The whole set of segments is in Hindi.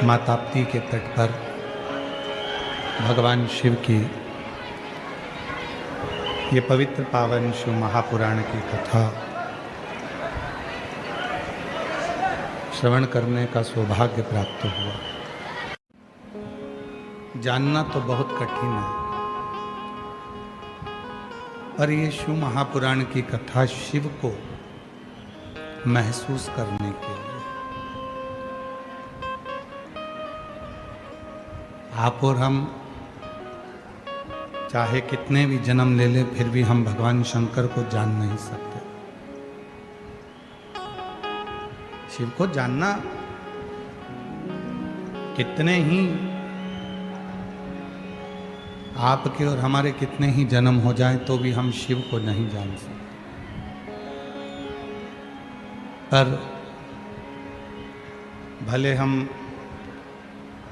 माँ ताप्ती के तट पर भगवान शिव की ये पवित्र पावन शिव महापुराण की कथा श्रवण करने का सौभाग्य प्राप्त हुआ। जानना तो बहुत कठिन है, पर ये शिव महापुराण की कथा शिव को महसूस करने के लिए आप और हम चाहे कितने भी जन्म ले लें, फिर भी हम भगवान शंकर को जान नहीं सकते। शिव को जानना कितने ही आपके और हमारे कितने ही जन्म हो जाएं तो भी हम शिव को नहीं जान सकते। पर भले हम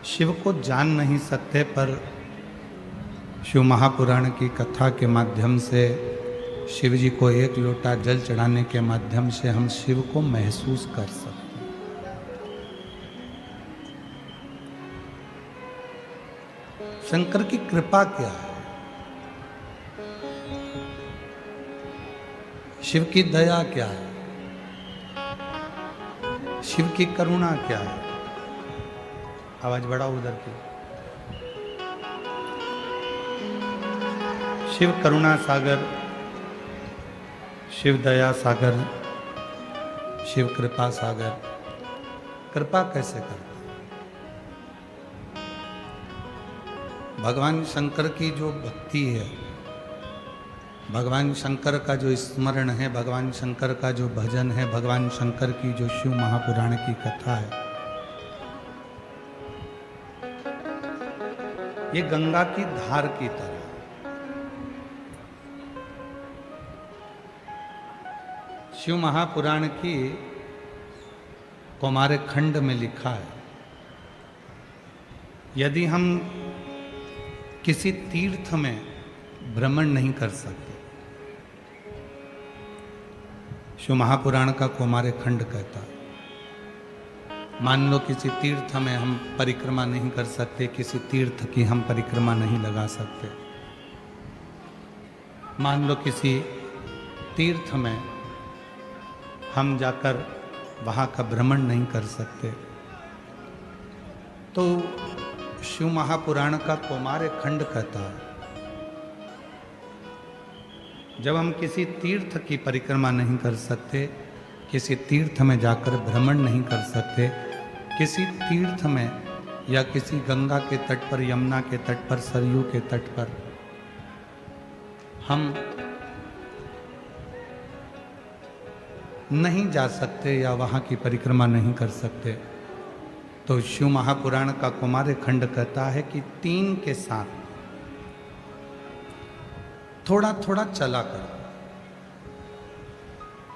शिव को जान नहीं सकते, पर शिव महापुराण की कथा के माध्यम से शिव जी को एक लोटा जल चढ़ाने के माध्यम से हम शिव को महसूस कर सकते हैं। शंकर की कृपा क्या है, शिव की दया क्या है, शिव की करुणा क्या है। आवाज बढ़ाओ उधर की। शिव करुणा सागर, शिव दया सागर, शिव कृपा सागर। कृपा कैसे करता? भगवान शंकर की जो भक्ति है, भगवान शंकर का जो स्मरण है, भगवान शंकर का जो भजन है, भगवान शंकर की जो शिव महापुराण की कथा है, ये गंगा की धार की तरह। शिव महापुराण की कौमार खंड में लिखा है, यदि हम किसी तीर्थ में भ्रमण नहीं कर सकते, शिव महापुराण का कौमार खंड कहता है, मान लो किसी तीर्थ में हम परिक्रमा नहीं कर सकते, किसी तीर्थ की हम परिक्रमा नहीं लगा सकते, मान लो किसी तीर्थ में हम जाकर वहाँ का भ्रमण नहीं कर सकते, तो शिव महापुराण का कौमार खंड कहता है, जब हम किसी तीर्थ की परिक्रमा नहीं कर सकते, किसी तीर्थ में जाकर भ्रमण नहीं कर सकते, किसी तीर्थ में या किसी गंगा के तट पर, यमुना के तट पर, सरयू के तट पर हम नहीं जा सकते या वहाँ की परिक्रमा नहीं कर सकते, तो शिव महापुराण का कौमार खंड कहता है कि तीन के साथ थोड़ा थोड़ा चला कर।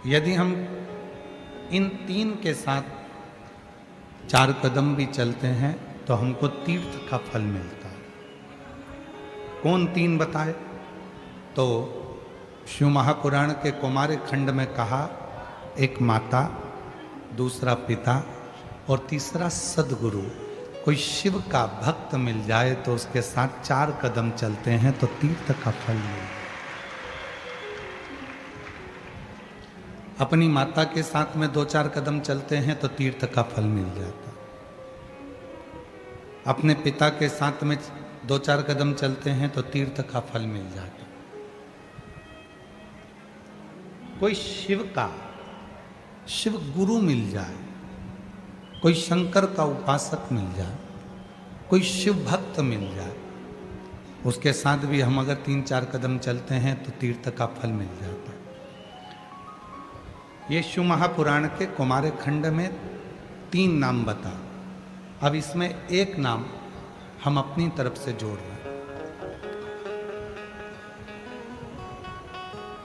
यदि हम इन तीन के साथ 4 कदम भी चलते हैं तो हमको तीर्थ का फल मिलता है। कौन तीन बताए? तो शिव महापुराण के कौमार खंड में कहा, एक माता, दूसरा पिता और तीसरा सदगुरु। कोई शिव का भक्त मिल जाए तो उसके साथ 4 कदम चलते हैं तो तीर्थ का फल मिलता है। अपनी माता के साथ में 2-4 कदम चलते हैं तो तीर्थ का फल मिल जाता। अपने पिता के साथ में 2-4 कदम चलते हैं तो तीर्थ का फल मिल जाता। कोई शिव का, शिव गुरु मिल जाए, कोई शंकर का उपासक मिल जाए, कोई शिव भक्त मिल जाए, उसके साथ भी हम अगर 3-4 कदम चलते हैं तो तीर्थ का फल मिल जाता है। ये शिव महापुराण के कौमार खंड में 3 नाम बता। अब इसमें एक नाम हम अपनी तरफ से जोड़ रहे हैं।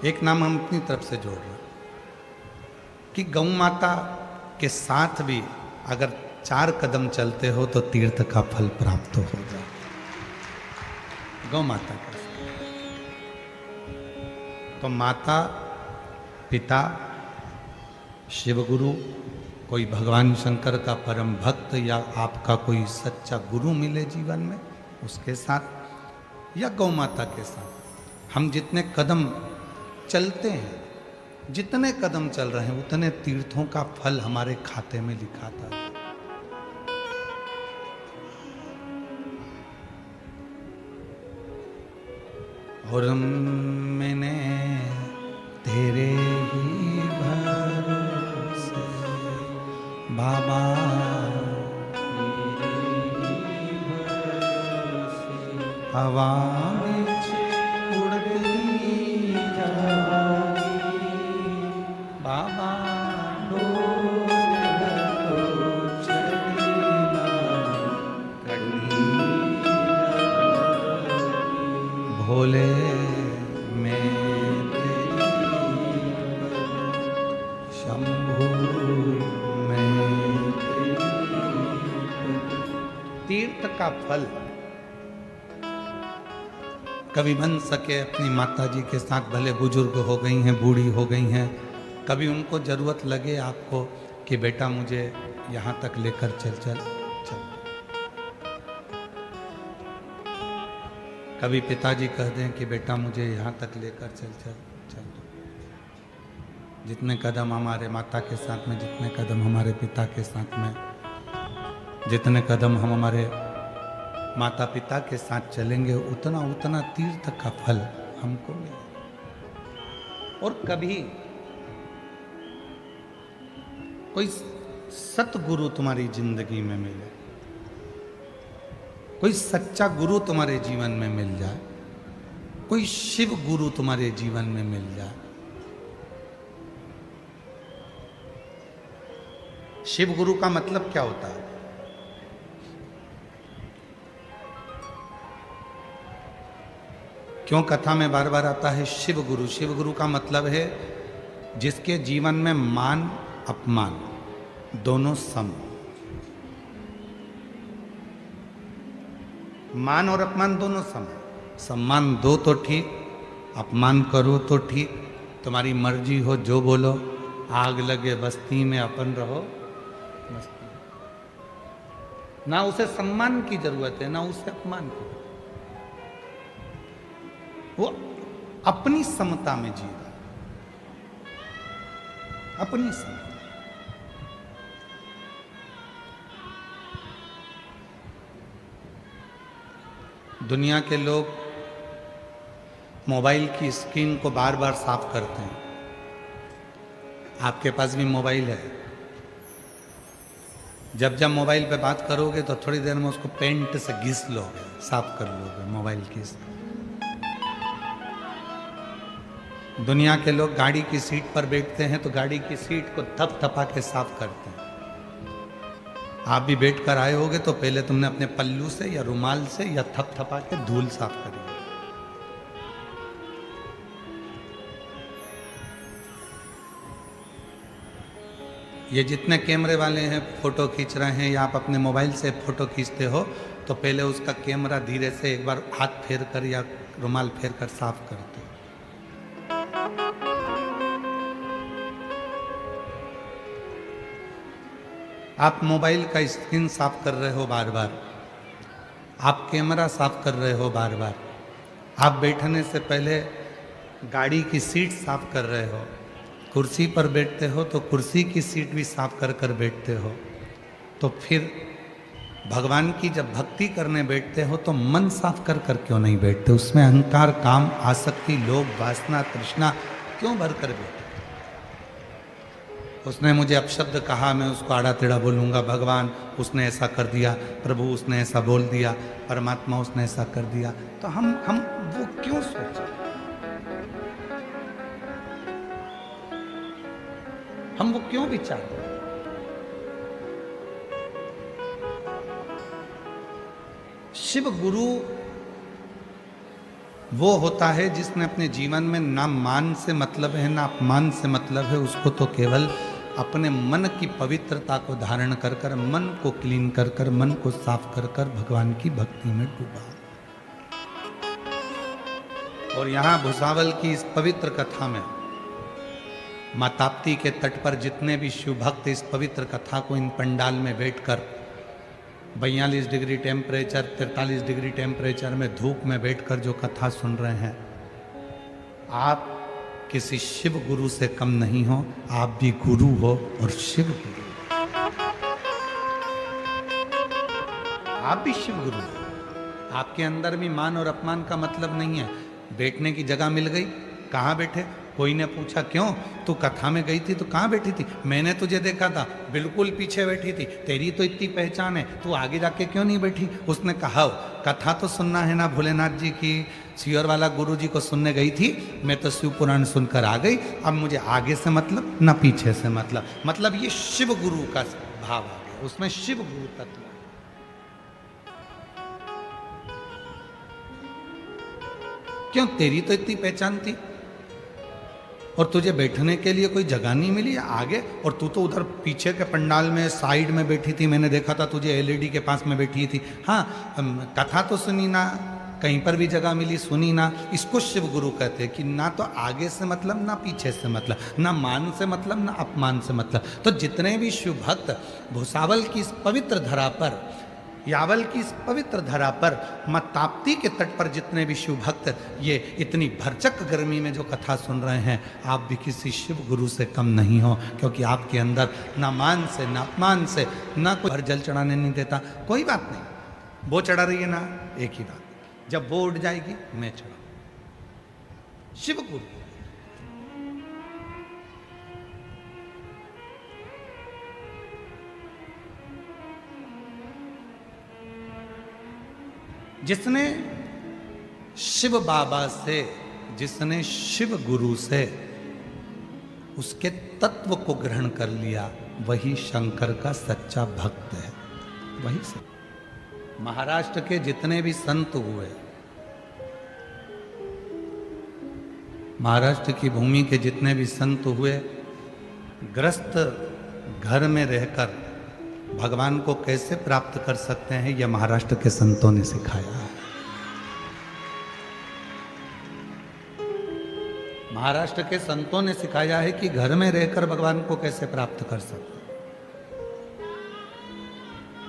एक नाम हम अपनी तरफ से जोड़ रहे हैं कि गौ माता के साथ भी अगर 4 कदम चलते हो तो तीर्थ का फल प्राप्त हो जाए। गौ माता का, तो माता, पिता, शिवगुरु कोई भगवान शंकर का परम भक्त या आपका कोई सच्चा गुरु मिले जीवन में, उसके साथ या गौ माता के साथ हम जितने कदम चलते हैं, जितने कदम चल रहे हैं, उतने तीर्थों का फल हमारे खाते में लिखा था। और मैंने तेरे ही भरोसे बाबा, हवा बिच उड़ती जाएगी बाबा, डोर तो चली ना कहीं, भोले मैं तेरी शंभू मैं तीर्थ का फल कभी बन सके अपनी माता जी के साथ, भले बुजुर्ग हो गई हैं, बूढ़ी हो गई हैं, कभी उनको ज़रूरत लगे आपको कि बेटा मुझे यहाँ तक लेकर चल चल चल, कभी पिताजी कह दें कि बेटा मुझे यहाँ तक लेकर चल चल चल। जितने कदम हमारे माता के साथ में, जितने कदम हमारे पिता के साथ में, जितने कदम हम हमारे माता पिता के साथ चलेंगे, उतना उतना तीर्थ का फल हमको मिले। और कभी कोई सतगुरु तुम्हारी जिंदगी में मिले, कोई सच्चा गुरु तुम्हारे जीवन में मिल जाए, कोई शिव गुरु तुम्हारे जीवन में मिल जाए। शिव गुरु का मतलब क्या होता है? क्यों कथा में बार बार आता है शिव गुरु? शिव गुरु का मतलब है जिसके जीवन में मान अपमान दोनों सम। मान और अपमान दोनों सम है। सम्मान दो तो ठीक, अपमान करो तो ठीक, तुम्हारी मर्जी हो जो बोलो। आग लगे बस्ती में अपन रहो बस्ती। ना उसे सम्मान की जरूरत है, ना उसे अपमान की। वो अपनी समता में जी रहा, अपनी समता। दुनिया के लोग मोबाइल की स्क्रीन को बार बार साफ करते हैं। आपके पास भी मोबाइल है, जब जब मोबाइल पे बात करोगे तो थोड़ी देर में उसको पेंट से घिस लोगे, साफ कर लोगे मोबाइल की। दुनिया के लोग गाड़ी की सीट पर बैठते हैं तो गाड़ी की सीट को थपथपा के साफ करते हैं। आप भी बैठ कर आए होगे तो पहले तुमने अपने पल्लू से या रुमाल से या थपथपा के धूल साफ करी। ये जितने कैमरे वाले हैं फोटो खींच रहे हैं या आप अपने मोबाइल से फोटो खींचते हो तो पहले उसका कैमरा धीरे से एक बार हाथ फेर कर या रुमाल फेर कर साफ करते हो। आप मोबाइल का स्क्रीन साफ कर रहे हो बार बार, आप कैमरा साफ कर रहे हो बार बार, आप बैठने से पहले गाड़ी की सीट साफ कर रहे हो, कुर्सी पर बैठते हो तो कुर्सी की सीट भी साफ कर कर बैठते हो। तो फिर भगवान की जब भक्ति करने बैठते हो तो मन साफ कर कर क्यों नहीं बैठते? उसमें अहंकार, काम, आसक्ति, लोभ, वासना, तृष्णा क्यों भर कर बैठते? उसने मुझे अपशब्द कहा, मैं उसको आड़ा टेढ़ा बोलूँगा। भगवान उसने ऐसा कर दिया, प्रभु उसने ऐसा बोल दिया, परमात्मा उसने ऐसा कर दिया। तो हम वो क्यों सोचें? हम वो क्यों विचार? शिव गुरु वो होता है जिसने अपने जीवन में ना मान से मतलब है ना अपमान से मतलब है। उसको तो केवल अपने मन की पवित्रता को धारण कर कर, मन को क्लीन कर कर, मन को साफ कर कर भगवान की भक्ति में डूबा। और यहाँ भुसावल की इस पवित्र कथा में माँ ताप्ती के तट पर जितने भी शिव भक्त इस पवित्र कथा को इन पंडाल में बैठकर 42 डिग्री टेम्परेचर 43 डिग्री टेम्परेचर में धूप में बैठकर जो कथा सुन रहे हैं, आप किसी शिव गुरु से कम नहीं हो, आप भी गुरु हो और शिव गुरु, आप भी शिव गुरु हो। आपके अंदर भी मान और अपमान का मतलब नहीं है। बैठने की जगह मिल गई, कहाँ बैठे? कोई ने पूछा क्यों तू कथा में गई थी तो कहाँ बैठी थी? मैंने तुझे देखा था बिल्कुल पीछे बैठी थी, तेरी तो इतनी पहचान है, तू आगे जाके क्यों नहीं बैठी? उसने कहा कथा तो सुनना है ना भोलेनाथ जी की, सियोर वाला गुरु जी को सुनने गई थी, मैं तो शिव पुराण सुनकर आ गई, अब मुझे आगे से मतलब ना पीछे से मतलब ये शिव गुरु का भाव आ गया, उसमें शिव गुरु तत्व। क्यों? तेरी तो इतनी पहचान थी और तुझे बैठने के लिए कोई जगह नहीं मिली आगे, और तू तो उधर पीछे के पंडाल में साइड में बैठी थी, मैंने देखा था तुझे एलईडी के पास में बैठी थी। हाँ, कथा तो सुनी ना, कहीं पर भी जगह मिली सुनी ना। इसको शिव गुरु कहते हैं कि ना तो आगे से मतलब ना पीछे से मतलब, ना मान से मतलब ना अपमान से मतलब। तो जितने भी शिव भक्त भुसावल की इस पवित्र धरा पर, यावल की इस पवित्र धरा पर, माँ ताप्ती के तट पर जितने भी शिव भक्त ये इतनी भरचक गर्मी में जो कथा सुन रहे हैं, आप भी किसी शिव गुरु से कम नहीं हो, क्योंकि आपके अंदर ना मान से ना अपमान से ना कोई भर जल चढ़ाने नहीं देता। कोई बात नहीं, वो चढ़ा रही है ना, एक ही बात, जब वो उठ जाएगी मैं चढ़ाऊं। शिव गुरु जिसने शिव बाबा से, जिसने शिव गुरु से उसके तत्व को ग्रहण कर लिया, वही शंकर का सच्चा भक्त है। वही से महाराष्ट्र के जितने भी संत हुए, महाराष्ट्र की भूमि के जितने भी संत हुए, ग्रस्त घर में रहकर भगवान को कैसे प्राप्त कर सकते हैं, यह महाराष्ट्र के संतों ने सिखाया है। महाराष्ट्र के संतों ने सिखाया है कि घर में रहकर भगवान को कैसे प्राप्त कर सकते हैं,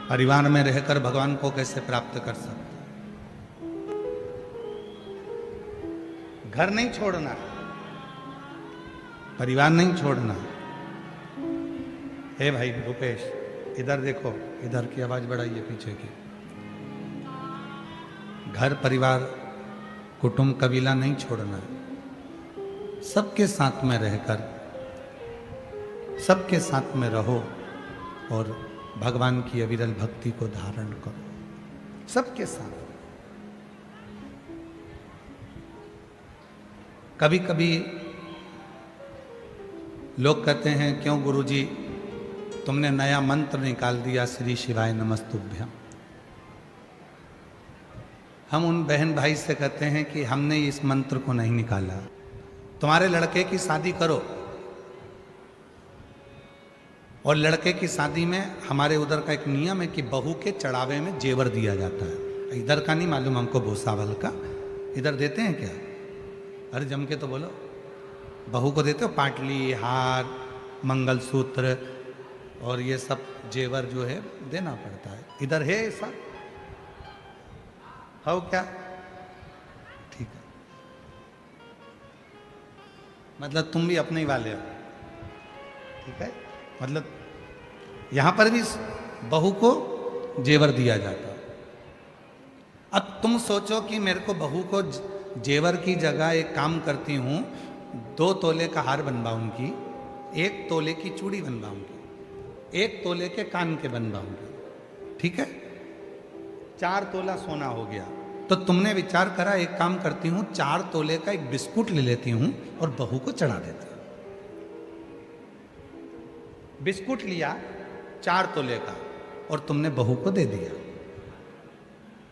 परिवार में रहकर भगवान को कैसे प्राप्त कर सकते हैं। घर नहीं छोड़ना, परिवार नहीं छोड़ना। हे भाई रुपेश, इधर देखो, इधर की आवाज बढ़ाइए पीछे की। घर परिवार कुटुंब कबीला नहीं छोड़ना, सबके साथ में रहकर सबके साथ में रहो और भगवान की अविरल भक्ति को धारण करो सबके साथ। कभी कभी लोग कहते हैं क्यों गुरुजी तुमने नया मंत्र निकाल दिया, श्री शिवाय नमस्तुभ्यम। हम उन बहन भाई से कहते हैं कि हमने इस मंत्र को नहीं निकाला। तुम्हारे लड़के की शादी करो और लड़के की शादी में हमारे उधर का एक नियम है कि बहू के चढ़ावे में जेवर दिया जाता है। इधर का नहीं मालूम हमको, भूसावल का इधर देते हैं क्या? अरे जम के तो बोलो, बहू को देते हो पाटली, हार, मंगलसूत्र और ये सब जेवर जो है देना पड़ता है। इधर है ऐसा? हो क्या? ठीक है, मतलब तुम भी अपने ही वाले हो, ठीक है। मतलब यहां पर भी बहू को जेवर दिया जाता है। अब तुम सोचो कि मेरे को बहू को जेवर की जगह एक काम करती हूं, 2 तोले का हार बनवाऊंगी, 1 तोले की चूड़ी बनवाऊंगी, 1 तोले के कान के बनवाऊंगी, ठीक है, 4 तोला सोना हो गया। तो तुमने विचार करा एक काम करती हूं, 4 तोले का एक बिस्कुट ले लेती हूं और बहू को चढ़ा देती हूं। बिस्कुट लिया 4 तोले का और तुमने बहू को दे दिया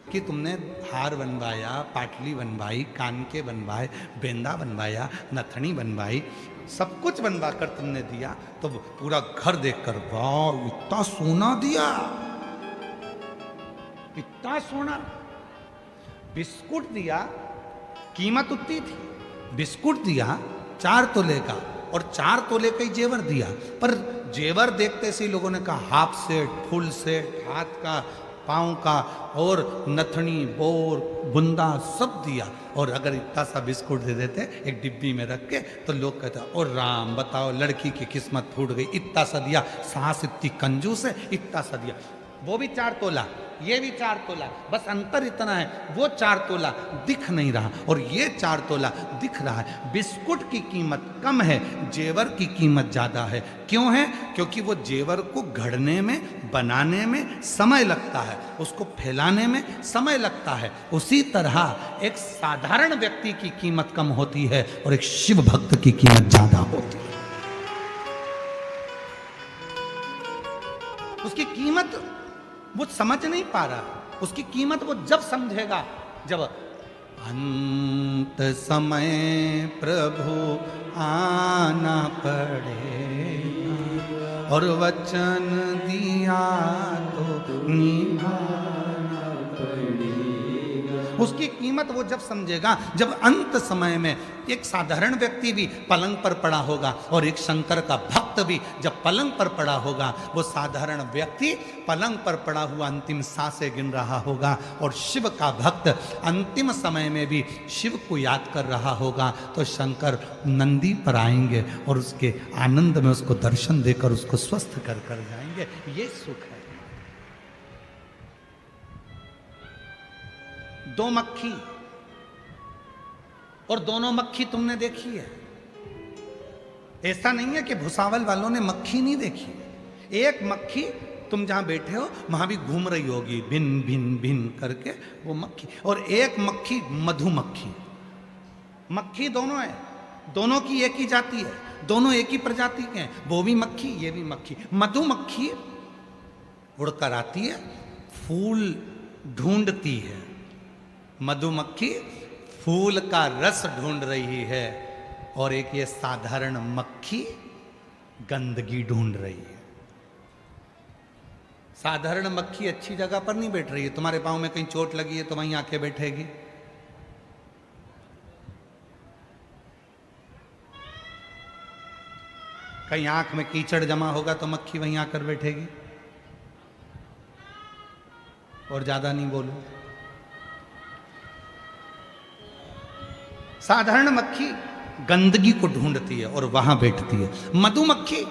कि तुमने हार बनवाया, पाटली बनवाई, कान के बनवाए, बेंदा बनवाया, नथनी बनवाई, सब कुछ बनवा कर तुमने दिया। तो पूरा घर देखकर वाह इतना सोना दिया, इतना सोना। बिस्कुट दिया, कीमत उतनी थी, बिस्कुट दिया 4 तोले का और 4 तोले का ही जेवर दिया। पर जेवर देखते से ही लोगों ने कहा हाफ सेट, फुल सेट, हाथ का, पाँव का, और नथनी, बोर, बुंदा सब दिया। और अगर इतना सा बिस्कुट दे देते एक डिब्बी में रख के, तो लोग कहते और राम बताओ लड़की की किस्मत फूट गई, इतना सा दिया, सास इतनी कंजूस है, इतना सा दिया। वो भी 4 तोला, ये भी 4 तोला, बस अंतर इतना है वो 4 तोला दिख नहीं रहा और ये 4 तोला दिख रहा है। बिस्कुट की कीमत कम है, जेवर की कीमत ज़्यादा है। क्यों है? क्योंकि वो जेवर को घड़ने में, बनाने में समय लगता है, उसको फैलाने में समय लगता है। उसी तरह एक साधारण व्यक्ति की कीमत कम होती है और एक शिव भक्त की कीमत ज़्यादा होती है। उसकी कीमत वो समझ नहीं पा रहा, उसकी कीमत वो जब समझेगा जब अंत समय प्रभु आना पड़ेगा और वचन दिया तो निभाना पड़ेगा। उसकी कीमत वो जब समझेगा जब अंत समय में एक साधारण व्यक्ति भी पलंग पर पड़ा होगा और एक शंकर का भक्त भी जब पलंग पर पड़ा होगा, वो साधारण व्यक्ति पलंग पर पड़ा हुआ अंतिम सांसें गिन रहा होगा और शिव का भक्त अंतिम समय में भी शिव को याद कर रहा होगा। तो शंकर नंदी पर आएंगे और उसके आनंद में उसको दर्शन देकर उसको स्वस्थ कर कर जाएंगे। ये सुख है। 2 मक्खी, और दोनों मक्खी तुमने देखी है। ऐसा नहीं है कि भुसावल वालों ने मक्खी नहीं देखी। एक मक्खी तुम जहां बैठे हो वहां भी घूम रही होगी भिन भिन भिन करके वो मक्खी, और एक मक्खी मधुमक्खी। मक्खी दोनों है, दोनों की एक ही जाति है, दोनों एक ही प्रजाति के हैं। वो भी मक्खी, ये भी मक्खी। मधुमक्खी उड़कर आती है, फूल ढूंढती है। मधुमक्खी फूल का रस ढूंढ रही है और एक ये साधारण मक्खी गंदगी ढूंढ रही है। साधारण मक्खी अच्छी जगह पर नहीं बैठ रही है। तुम्हारे पांव में कहीं चोट लगी है तो वहीं आके बैठेगी। कहीं आंख में कीचड़ जमा होगा तो मक्खी वहीं आकर बैठेगी। और ज्यादा नहीं बोलूं। साधारण मक्खी गंदगी को ढूंढती है और वहां बैठती है। मधुमक्खी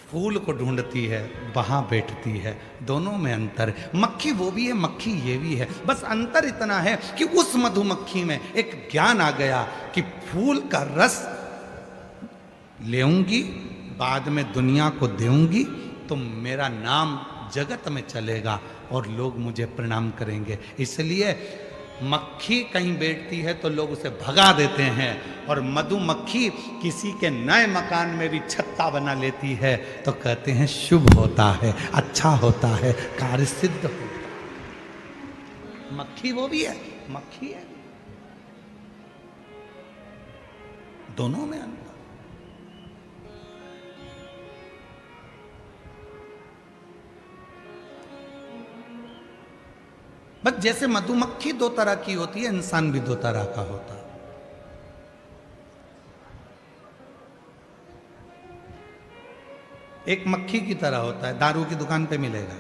फूल को ढूंढती है, वहां बैठती है। दोनों में अंतर है। मक्खी वो भी है, मक्खी ये भी है। बस अंतर इतना है कि उस मधुमक्खी में एक ज्ञान आ गया कि फूल का रस लेऊंगी, बाद में दुनिया को देऊंगी तो मेरा नाम जगत में चलेगा और लोग मुझे प्रणाम करेंगे। इसलिए मक्खी कहीं बैठती है तो लोग उसे भगा देते हैं, और मधुमक्खी किसी के नए मकान में भी छत्ता बना लेती है तो कहते हैं शुभ होता है, अच्छा होता है, कार्य सिद्ध होता है। मक्खी वो भी है, मक्खी है। दोनों में अंतर। बस जैसे मधुमक्खी 2 तरह की होती है, इंसान भी 2 तरह का होता है। एक मक्खी की तरह होता है, दारू की दुकान पे मिलेगा।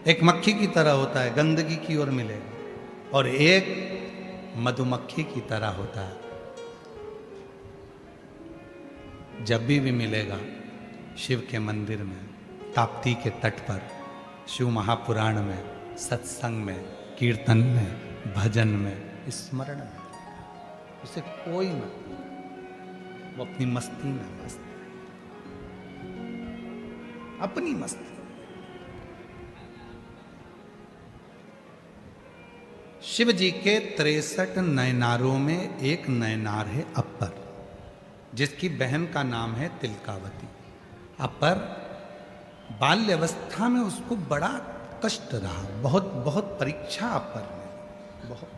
एक मक्खी की तरह होता है, गंदगी की ओर मिलेगा। और एक मधुमक्खी की तरह होता है, जब भी मिलेगा शिव के मंदिर में, ताप्ती के तट पर, शिव महापुराण में, सत्संग में, कीर्तन में, भजन में, स्मरण में, उसे कोई मत, वो अपनी मस्ती में मस्त है, अपनी मस्ती। शिव जी के 63 नयनारों में एक नयनार है अपर, जिसकी बहन का नाम है तिलकावती। अपर बाल्य अवस्था में उसको बड़ा कष्ट रहा, बहुत बहुत परीक्षा अपर में, बहुत।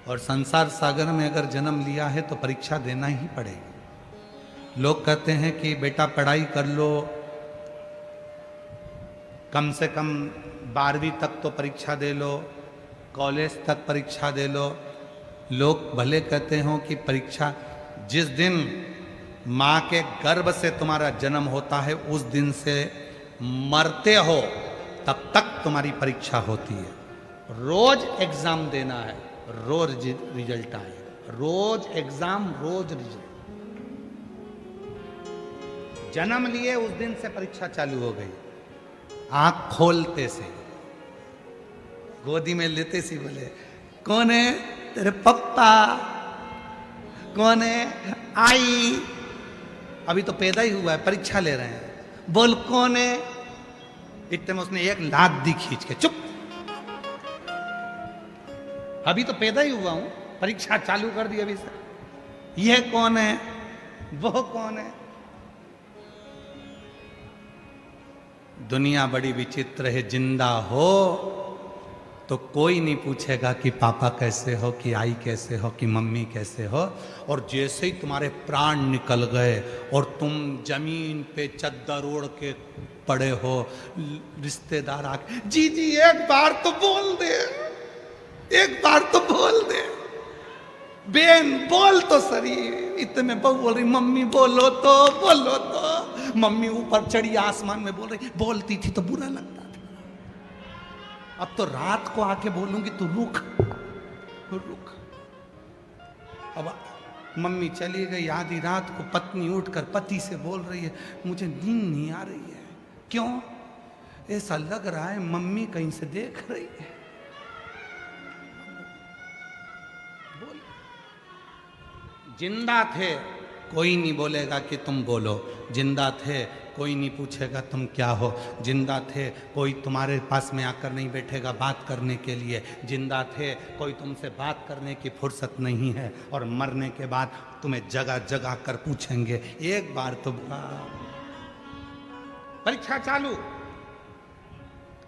और संसार सागर में अगर जन्म लिया है तो परीक्षा देना ही पड़ेगी। लोग कहते हैं कि बेटा पढ़ाई कर लो, कम से कम 12वीं तक तो परीक्षा दे लो, कॉलेज तक परीक्षा दे लो। लोग भले कहते हो कि परीक्षा, जिस दिन माँ के गर्भ से तुम्हारा जन्म होता है उस दिन से मरते हो तब तक तुम्हारी परीक्षा होती है। रोज एग्जाम देना है, रोज रिजल्ट आएगा, रोज एग्जाम रोज रिजल्ट। जन्म लिए उस दिन से परीक्षा चालू हो गई। आंख खोलते से, गोदी में लेते से बोले कौन है? तेरे पप्पा। कौन है? आई। अभी तो पैदा ही हुआ है, परीक्षा ले रहे हैं, बोल कौन है? इतने में उसने एक लात दी खींच के, चुप, अभी तो पैदा ही हुआ हूं, परीक्षा चालू कर दी अभी से। यह कौन है? वो कौन है? दुनिया बड़ी विचित्र है। जिंदा हो तो कोई नहीं पूछेगा कि पापा कैसे हो, कि आई कैसे हो, कि मम्मी कैसे हो। और जैसे ही तुम्हारे प्राण निकल गए और तुम जमीन पे चद्दर ओढ़ के पड़े हो, रिश्तेदार आके जी जी एक बार तो बोल दे, एक बार तो बोल दे, बेन बोल तो सरी। इतने बहू बोल रही मम्मी बोलो तो, बोलो तो। मम्मी ऊपर चढ़ी आसमान में बोल रही, बोलती थी तो बुरा लगता था, अब तो रात को आके बोलूंगी तो रुक रुक। अब मम्मी चली गई, आधी रात को पत्नी उठकर पति से बोल रही है मुझे नींद नहीं आ रही है। क्यों? ऐसा लग रहा है मम्मी कहीं से देख रही है। बोल, जिंदा थे कोई नहीं बोलेगा कि तुम बोलो, जिंदा थे कोई नहीं पूछेगा तुम क्या हो, जिंदा थे कोई तुम्हारे पास में आकर नहीं बैठेगा बात करने के लिए, जिंदा थे कोई तुमसे बात करने की फुर्सत नहीं है, और मरने के बाद तुम्हें जगह जगह कर पूछेंगे एक बार तो। परीक्षा चालू।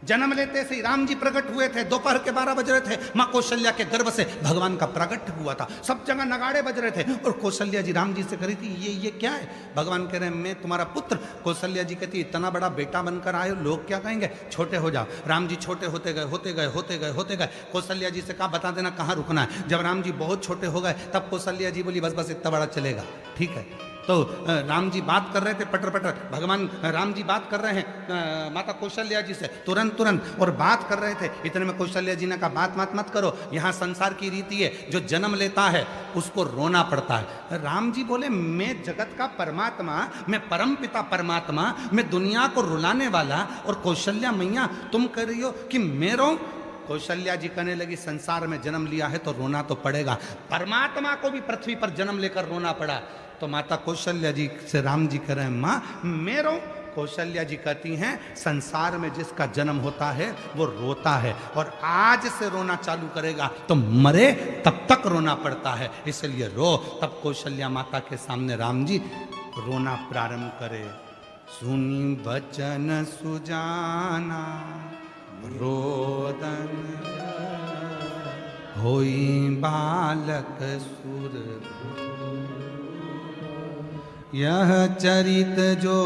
जन्म लेते से राम जी प्रकट हुए थे, दोपहर के 12 बज रहे थे, माँ कौशल्या के गर्भ से भगवान का प्रकट हुआ था, सब जगह नगाड़े बज रहे थे। और कौशल्या जी राम जी से करी थी ये क्या है? भगवान कह रहे हैं मैं तुम्हारा पुत्र। कौशल्या जी कहती इतना बड़ा बेटा बनकर आए हो, लोग क्या कहेंगे, छोटे हो जाओ। राम जी छोटे होते गए होते गए होते गए होते गए। कौशल्या जी से कहा बता देना कहाँ रुकना है। जब राम जी बहुत छोटे हो गए तब कौशल्या जी बोली बस बस इतना बड़ा चलेगा, ठीक है। तो राम जी बात कर रहे थे पटर पटर, भगवान राम जी बात कर रहे हैं माता कौशल्या जी से तुरंत तुरंत, और बात कर रहे थे। इतने में कौशल्या जी ने कहा बात मत करो, यहाँ संसार की रीति है जो जन्म लेता है उसको रोना पड़ता है। राम जी बोले मैं जगत का परमात्मा, मैं परम पिता परमात्मा, मैं दुनिया को रुलाने वाला, और कौशल्या मैया तुम कह रही हो कि मैं रोऊं? कौशल्या जी कहने लगी संसार में जन्म लिया है तो रोना तो पड़ेगा, परमात्मा को भी पृथ्वी पर जन्म लेकर रोना पड़ा। तो माता कौशल्या जी से राम जी कह रहे हैं माँ मैं रोऊं? कौशल्या जी कहती हैं संसार में जिसका जन्म होता है वो रोता है, और आज से रोना चालू करेगा तो मरे तब तक रोना पड़ता है, इसलिए रो। तब कौशल्या माता के सामने राम जी रोना प्रारंभ करे। सुनी बचन सुजाना रोदन होई बालक सुर, यह चरित जो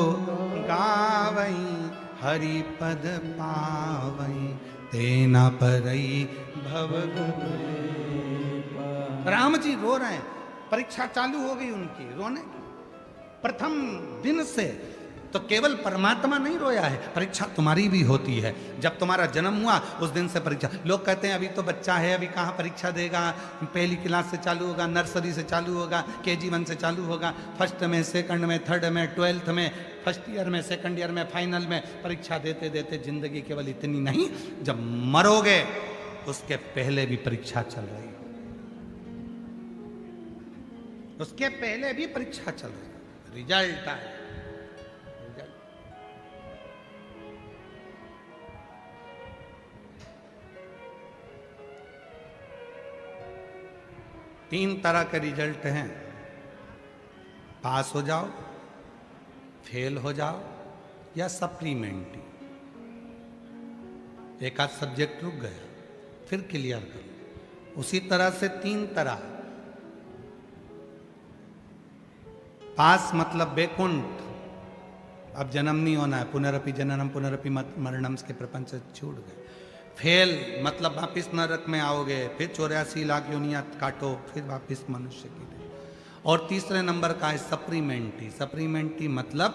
गावई हरि पद पावई, तेना परई भव। राम जी रो रहे हैं, परीक्षा चालू हो गई उनकी रोने की। प्रथम दिन से तो केवल परमात्मा नहीं रोया है, परीक्षा तुम्हारी भी होती है। जब तुम्हारा जन्म हुआ उस दिन से परीक्षा। लोग कहते हैं अभी तो बच्चा है, अभी कहाँ परीक्षा देगा, पहली क्लास से चालू होगा, नर्सरी से चालू होगा, KG 1 से चालू होगा, फर्स्ट में, सेकंड में, थर्ड में, 12th में, फर्स्ट ईयर में, सेकंड ईयर में, फाइनल में। परीक्षा देते देते जिंदगी केवल इतनी नहीं, जब मरोगे उसके पहले भी परीक्षा चल रही है, उसके पहले भी परीक्षा चल रही है, रिजल्ट आए। 3 तरह के रिजल्ट हैं, पास हो जाओ, फेल हो जाओ, या सप्लीमेंट्री। एक आध सब्जेक्ट रुक गया फिर क्लियर करो। उसी तरह से 3 तरह। पास मतलब बैकुंठ, अब जन्म नहीं होना है, पुनरपि जननम पुनरपि मरणम के प्रपंच छूट गए। फेल मतलब वापिस नरक में आओगे, फिर 84 लाख योनियां काटो, फिर वापिस मनुष्य की देह। और तीसरे नंबर का है सप्लीमेंट्री। सप्लीमेंट्री मतलब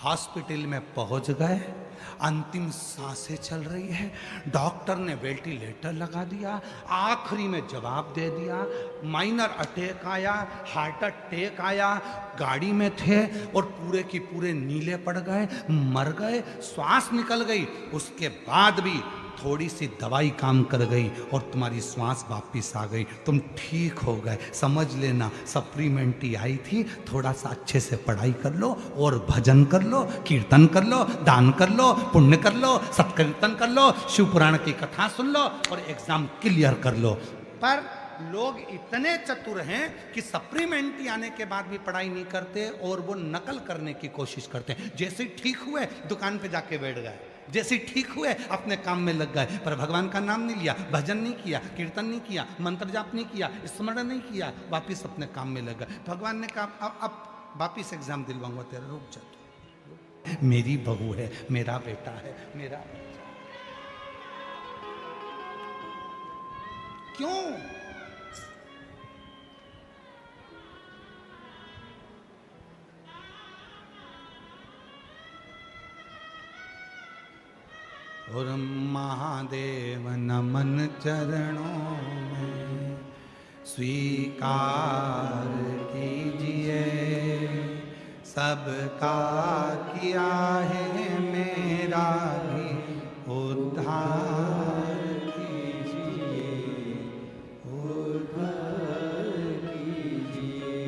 हॉस्पिटल में पहुंच गए, अंतिम सांसें चल रही है, डॉक्टर ने वेंटिलेटर लगा दिया, आखिरी में जवाब दे दिया, माइनर अटैक आया, हार्ट अटैक आया, गाड़ी में थे और पूरे की पूरे नीले पड़ गए, मर गए, श्वास निकल गई, उसके बाद भी थोड़ी सी दवाई काम कर गई और तुम्हारी श्वास वापिस आ गई, तुम ठीक हो गए, समझ लेना सप्लीमेंट्री आई थी। थोड़ा सा अच्छे से पढ़ाई कर लो और भजन कर लो, कीर्तन कर लो, दान कर लो, पुण्य कर लो, सत्कीर्तन कर लो, शिव पुराण की कथा सुन लो और एग्जाम क्लियर कर लो। पर लोग इतने चतुर हैं कि सप्लीमेंट्री आने के बाद भी पढ़ाई नहीं करते और वो नकल करने की कोशिश करते हैं। जैसे ही ठीक हुए दुकान पे जाके बैठ गए, जैसे ठीक हुए अपने काम में लग गए, पर भगवान का नाम नहीं लिया, भजन नहीं किया, कीर्तन नहीं किया, मंत्र जाप नहीं किया, स्मरण नहीं किया, वापिस अपने काम में लग गए। भगवान ने कहा अब वापिस एग्जाम दिलवाऊंगा तेरा, रुक जा तू, मेरी बहू है, मेरा बेटा है, मेरा क्यों? और महादेव नमन चरणों में स्वीकार कीजिए, सबका किया है मेरा भी उद्धार कीजिए, उद्धार कीजिए।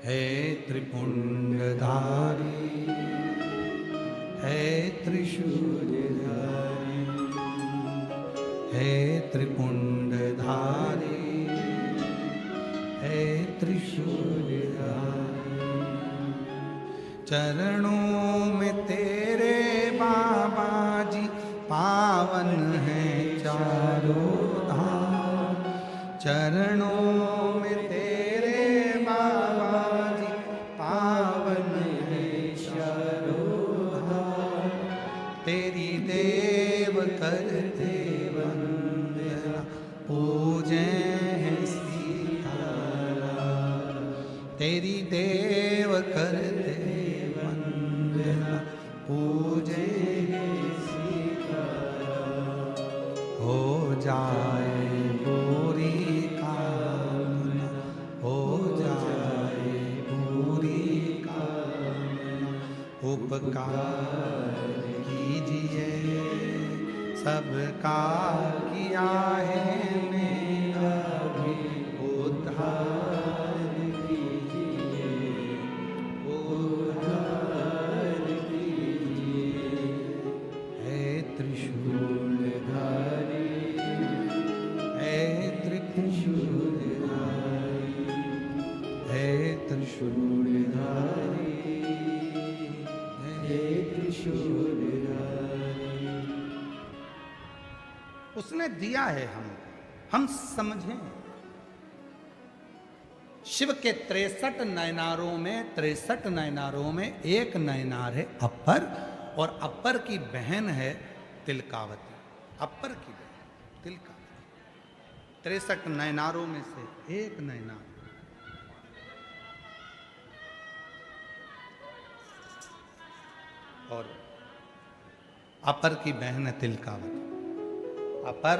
हे त्रिपुंडधारी, हे त्रिशूलधारी, हे त्रिपुंडधारी, हे त्रिशूलधारी, चरणों में तेरे बाबा जी पावन है चारों धाम, चरणों में तेरे बाबा जी पावन है चारों धाम, तेरी देव करते वंदना पूजे हैं सीताराम, तेरी देव करते वंदना पूजे हैं सीताराम। हो जाए पूरी कामना, हो जाए पूरी कामना, उपकार कीजिए, सबका किया है मेरा भी उद्धार कीजिए, उद्धार कीजिए। हे त्रिशूलधारी, हे त्रिशूलधारी, हे त्रिशूलधारी, हे त्रिशूलधारी। उसने दिया है हम समझें। शिव के 63 नयनारों में 63 नयनारों में एक नयनार है अपर, और अपर की बहन है तिलकावती। अपर की बहन तिलकावती 63 नयनारों में से एक नयनार। और अपर की बहन है तिलकावती। अपर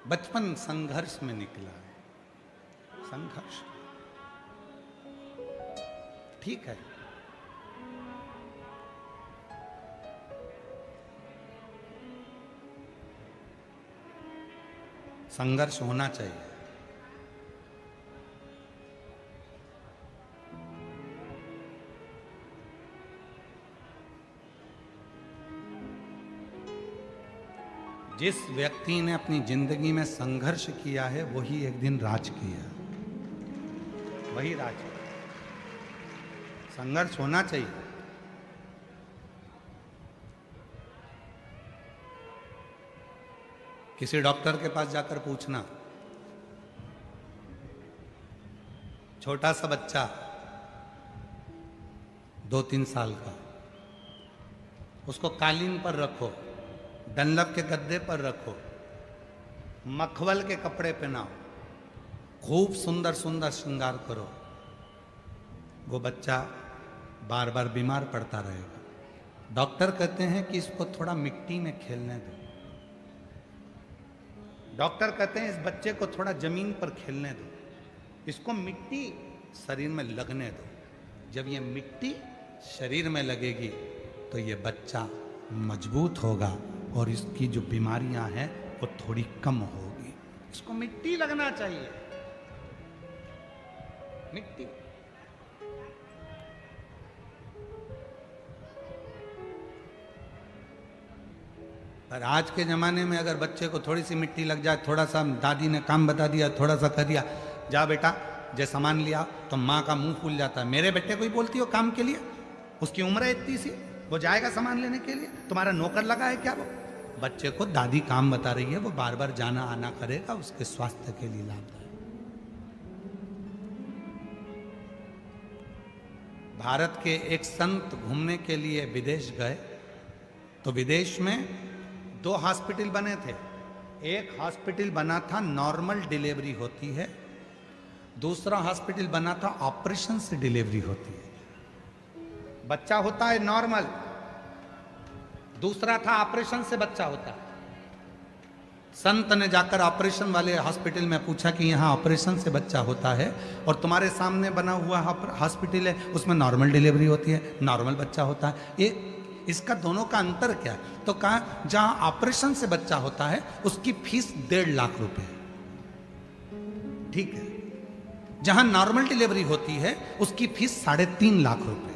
बचपन संघर्ष में निकला है, संघर्ष ठीक है। संघर्ष होना चाहिए। जिस व्यक्ति ने अपनी जिंदगी में संघर्ष किया है वही एक दिन राज किया, वही राज। संघर्ष होना चाहिए। किसी डॉक्टर के पास जाकर पूछना, छोटा सा बच्चा 2-3 साल का, उसको कालीन पर रखो, डनलप के गद्दे पर रखो, मखमल के कपड़े पहनाओ, खूब सुंदर सुंदर श्रृंगार करो, वो बच्चा बार बार बीमार पड़ता रहेगा। डॉक्टर कहते हैं कि इसको थोड़ा मिट्टी में खेलने दो। डॉक्टर कहते हैं इस बच्चे को थोड़ा जमीन पर खेलने दो, इसको मिट्टी शरीर में लगने दो। जब ये मिट्टी शरीर में लगेगी तो ये बच्चा मजबूत होगा और इसकी जो बीमारियां हैं वो थोड़ी कम होगी। इसको मिट्टी लगना चाहिए, मिट्टी। पर आज के ज़माने में अगर बच्चे को थोड़ी सी मिट्टी लग जाए, थोड़ा सा दादी ने काम बता दिया, थोड़ा सा कर दिया, जा बेटा जे सामान लिया, तो माँ का मुंह फूल जाता है। मेरे बेटे को ही बोलती हो काम के लिए, उसकी उम्र है इतनी सी, वो जाएगा सामान लेने के लिए, तुम्हारा नौकर लगा है क्या? वो बच्चे को दादी काम बता रही है, वो बार बार जाना आना करेगा, उसके स्वास्थ्य के लिए लाभदायक। भारत के एक संत घूमने के लिए विदेश गए, तो विदेश में 2 हॉस्पिटल बने थे। एक हॉस्पिटल बना था नॉर्मल डिलीवरी होती है, दूसरा हॉस्पिटल बना था ऑपरेशन से डिलीवरी होती है। बच्चा होता है नॉर्मल, दूसरा था ऑपरेशन से बच्चा होता है। संत ने जाकर ऑपरेशन वाले हॉस्पिटल में पूछा कि यहाँ ऑपरेशन से बच्चा होता है और तुम्हारे सामने बना हुआ हॉस्पिटल है उसमें नॉर्मल डिलीवरी होती है, नॉर्मल बच्चा होता है, ये इसका दोनों का अंतर क्या है? तो कहा जहां ऑपरेशन से बच्चा होता है उसकी फीस 1.5 लाख रुपए, ठीक है। जहां नॉर्मल डिलीवरी होती है उसकी फीस 3.5 लाख रुपए।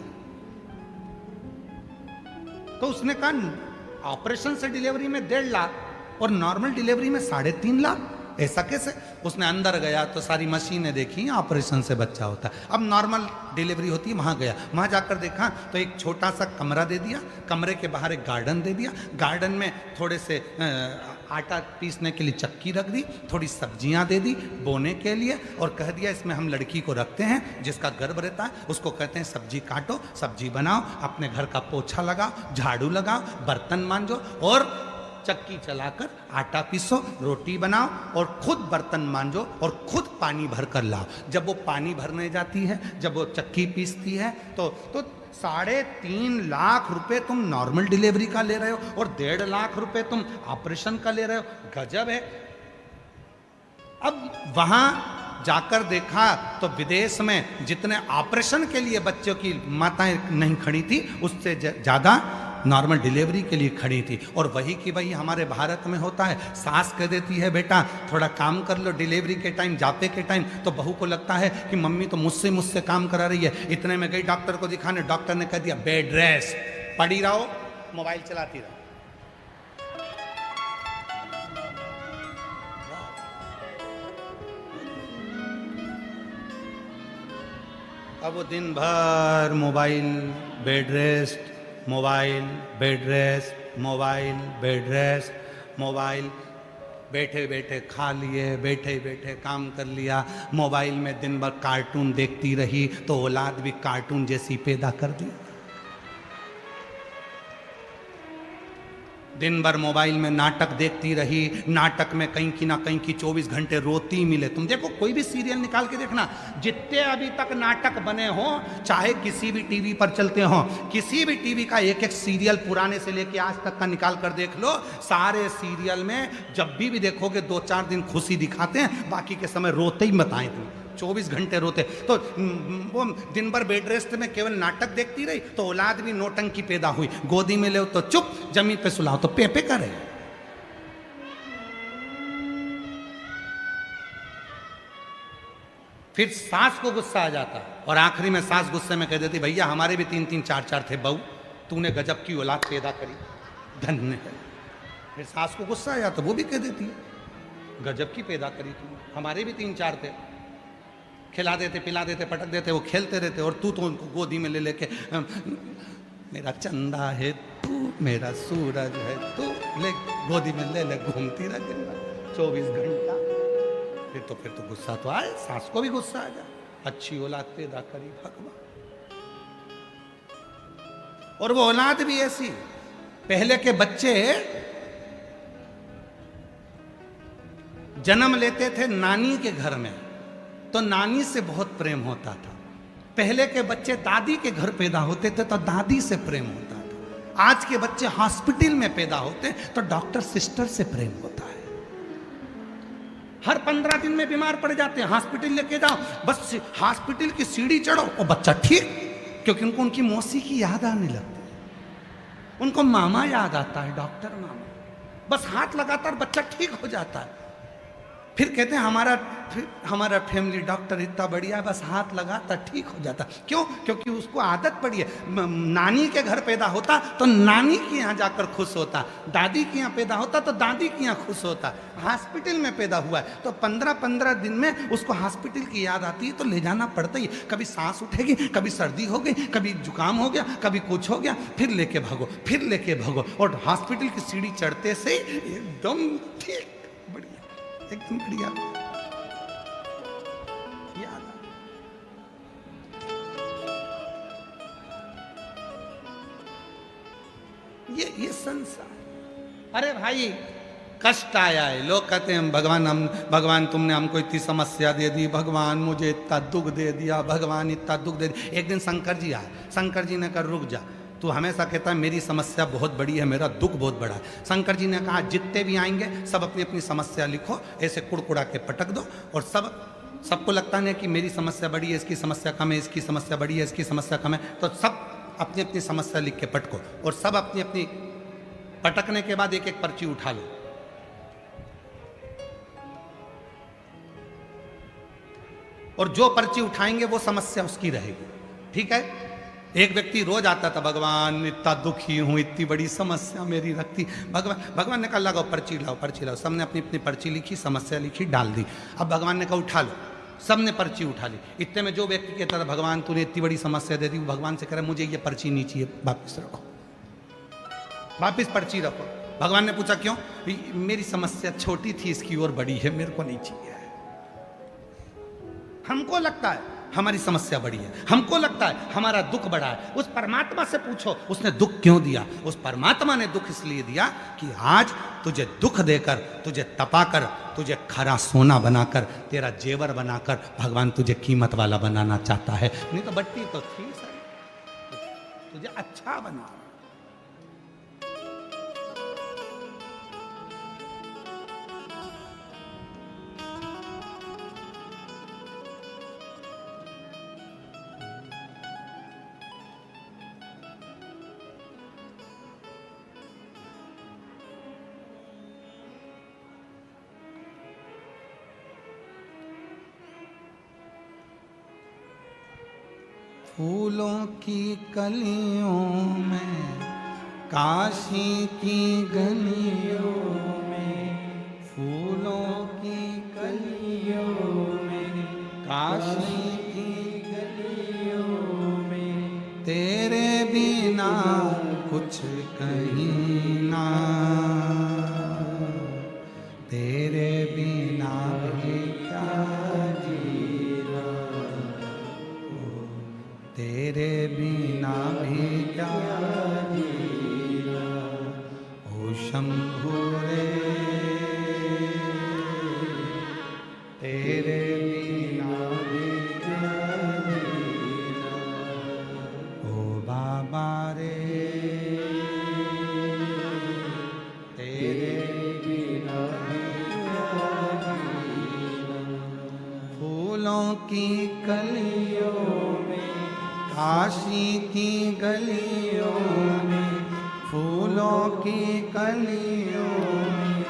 तो उसने कहा ऑपरेशन से डिलीवरी में 1.5 लाख और नॉर्मल डिलीवरी में 3.5 लाख, ऐसा कैसे? उसने अंदर गया तो सारी मशीनें देखी, ऑपरेशन से बच्चा होता है। अब नॉर्मल डिलीवरी होती है, वहां गया, वहां जाकर देखा तो एक छोटा सा कमरा दे दिया, कमरे के बाहर एक गार्डन दे दिया, गार्डन में थोड़े से आटा पीसने के लिए चक्की रख दी, थोड़ी सब्जियां दे दी बोने के लिए, और कह दिया इसमें हम लड़की को रखते हैं जिसका गर्भ रहता है, उसको कहते हैं सब्जी काटो, सब्जी बनाओ, अपने घर का पोछा लगाओ, झाड़ू लगाओ, बर्तन मांजो और चक्की चलाकर आटा पीसो, रोटी बनाओ और खुद बर्तन मांजो और खुद पानी भर कर लाओ। जब वो पानी भरने जाती है, जब वो चक्की पीसती है तो 3.5 लाख रुपए तुम नॉर्मल डिलीवरी का ले रहे हो और 1.5 लाख रुपए तुम ऑपरेशन का ले रहे हो, गजब है। अब वहां जाकर देखा तो विदेश में जितने ऑपरेशन के लिए बच्चों की माताएं नहीं खड़ी थी, उससे ज्यादा नॉर्मल डिलीवरी के लिए खड़ी थी। और वही की वही हमारे भारत में होता है, सास कह देती है बेटा थोड़ा काम कर लो डिलीवरी के टाइम, जाते के टाइम, तो बहू को लगता है कि मम्मी तो मुझसे काम करा रही है। इतने में गई डॉक्टर को दिखाने, डॉक्टर ने कह दिया बेड रेस्ट, पड़ी रहो, मोबाइल चलाती रहो। अब वो दिन भर mobile, bed rest, mobile, bed rest, mobile, bed rest, mobile, बैठे बैठे खा लिए, बैठे बैठे काम कर लिया, मोबाइल में दिन भर कार्टून देखती रही तो औलाद भी कार्टून जैसी पैदा कर दी। दिन भर मोबाइल में नाटक देखती रही, नाटक में कहीं की ना कहीं की 24 घंटे रोती मिले। तुम देखो कोई भी सीरियल निकाल के देखना, जितने अभी तक नाटक बने हों, चाहे किसी भी टीवी पर चलते हों, किसी भी टीवी का एक एक सीरियल पुराने से लेके आज तक का निकाल कर देख लो, सारे सीरियल में जब भी देखोगे 2-4 दिन खुशी दिखाते हैं, बाकी के समय रोते ही बताएं तुम, 24 घंटे रोते। तो वो दिन भर बेड रेस्ट में केवल नाटक देखती रही तो औलाद भी नौटंकी पैदा हुई। गोदी में ले तो चुप, जमीन पे सुलाओ तो पे करे। फिर सास को गुस्सा आ जाता और आखिरी में सास गुस्से में कह देती भैया हमारे भी 3-3 4-4 थे बहू, तूने गजब की औलाद पैदा करी, धन्य है। फिर सास को गुस्सा आ जाता, वो भी कह देती है गजब की पैदा करी तूने, हमारे भी 3-4 थे, खिला देते पिला देते पटक देते, वो खेलते रहते और तू तो उनको गोदी में ले लेके मेरा चंदा है तू, मेरा सूरज है तू, ले गोदी में ले ले घूमती रह दिन भर 24 घंटा। फिर तो गुस्सा तो आए, सास को भी गुस्सा आ जाए, अच्छी औलाद पैदा करी भगवान। और वो औलाद भी ऐसी पहले के बच्चे जन्म लेते थे नानी के घर में, तो नानी से बहुत प्रेम होता था। पहले के बच्चे दादी के घर पैदा होते थे तो दादी से प्रेम होता था। आज के बच्चे हॉस्पिटल में पैदा होते तो डॉक्टर सिस्टर से प्रेम होता है। हर 15 दिन में बीमार पड़ जाते हैं, हॉस्पिटल लेके जाओ, बस हॉस्पिटल की सीढ़ी चढ़ो और बच्चा ठीक, क्योंकि उनको उनकी मौसी की याद आने लगती है, उनको मामा याद आता है, डॉक्टर मामा, बस हाथ लगाता और बच्चा ठीक हो जाता है। फिर कहते हैं हमारा फैमिली डॉक्टर इतना बढ़िया, बस हाथ लगाता ठीक हो जाता। क्यों? क्योंकि उसको आदत पड़ी है। नानी के घर पैदा होता तो नानी के यहाँ जाकर खुश होता, दादी के यहाँ पैदा होता तो दादी के यहाँ खुश होता। हॉस्पिटल में पैदा हुआ है तो 15-15 दिन में उसको हॉस्पिटल की याद आती है, तो ले जाना पड़ता ही। कभी सांस उठेगी, कभी सर्दी हो गई, कभी जुकाम हो गया, कभी कुछ हो गया, फिर लेके भागो, फिर लेके भागो, और हॉस्पिटल की सीढ़ी चढ़ते से एकदम ठीक, एकदम बढ़िया याद। ये संसार। अरे भाई कष्ट आया है, लोग कहते हैं भगवान तुमने हमको इतनी समस्या दे दी, भगवान मुझे इतना दुख दे दिया, भगवान इतना दुख दे दिया। एक दिन शंकर जी आए, शंकर जी ने कहा रुक जा, तू हमेशा कहता है मेरी समस्या बहुत बड़ी है, मेरा दुख बहुत बड़ा है। शंकर जी ने कहा जितने भी आएंगे सब अपनी अपनी समस्या लिखो, ऐसे कुड़कुड़ा के पटक दो, और सबको लगता है कि मेरी समस्या बड़ी है, इसकी समस्या कम है, इसकी समस्या बड़ी है, इसकी समस्या कम है, तो सब अपनी अपनी समस्या लिख के पटको, और सब अपनी अपनी पटकने के बाद एक एक पर्ची उठा लो। और जो पर्ची उठाएंगे वो समस्या उसकी रहेगी, ठीक है। एक व्यक्ति रोज आता था, भगवान इतना दुखी हूं, इतनी बड़ी समस्या मेरी रखती, भगवान ने कहा लगाओ पर्ची लाओ, पर्ची लाओ। सबने अपनी अपनी पर्ची लिखी, समस्या लिखी, डाल दी। अब भगवान ने कहा उठा लो, सबने पर्ची उठा ली। इतने में जो व्यक्ति कहता था भगवान तूने इतनी बड़ी समस्या दे दी, वो भगवान से कह रहा मुझे ये पर्ची नहीं चाहिए, वापिस रखो, वापिस पर्ची रखो। भगवान ने पूछा क्यों? मेरी समस्या छोटी थी, इसकी और बड़ी है, मेरे को नहीं चाहिए। हमको लगता है हमारी समस्या बड़ी है, हमको लगता है हमारा दुख बड़ा है। उस परमात्मा से पूछो उसने दुख क्यों दिया। उस परमात्मा ने दुख इसलिए दिया कि आज तुझे दुख देकर, तुझे तपाकर, तुझे खरा सोना बनाकर, तेरा जेवर बनाकर भगवान तुझे कीमत वाला बनाना चाहता है। नहीं तो बट्टी तो थी सर, तुझे अच्छा बना। फूलों की कलियों में, काशी की गलियों में, फूलों की कलियों में, काशी की गलियों में, तेरे बिना कुछ कहीं ना, तेरे बिना भी क्या जीना, तेरे बिना भी क्या जीना, ओ शंभु रे, तेरे बिना भी क्या जीना, ओ बाबा रे, तेरे बिना भी क्या जीना। फूलों की कलियों में, काशी की गलियों में, फूलों की कलियों में,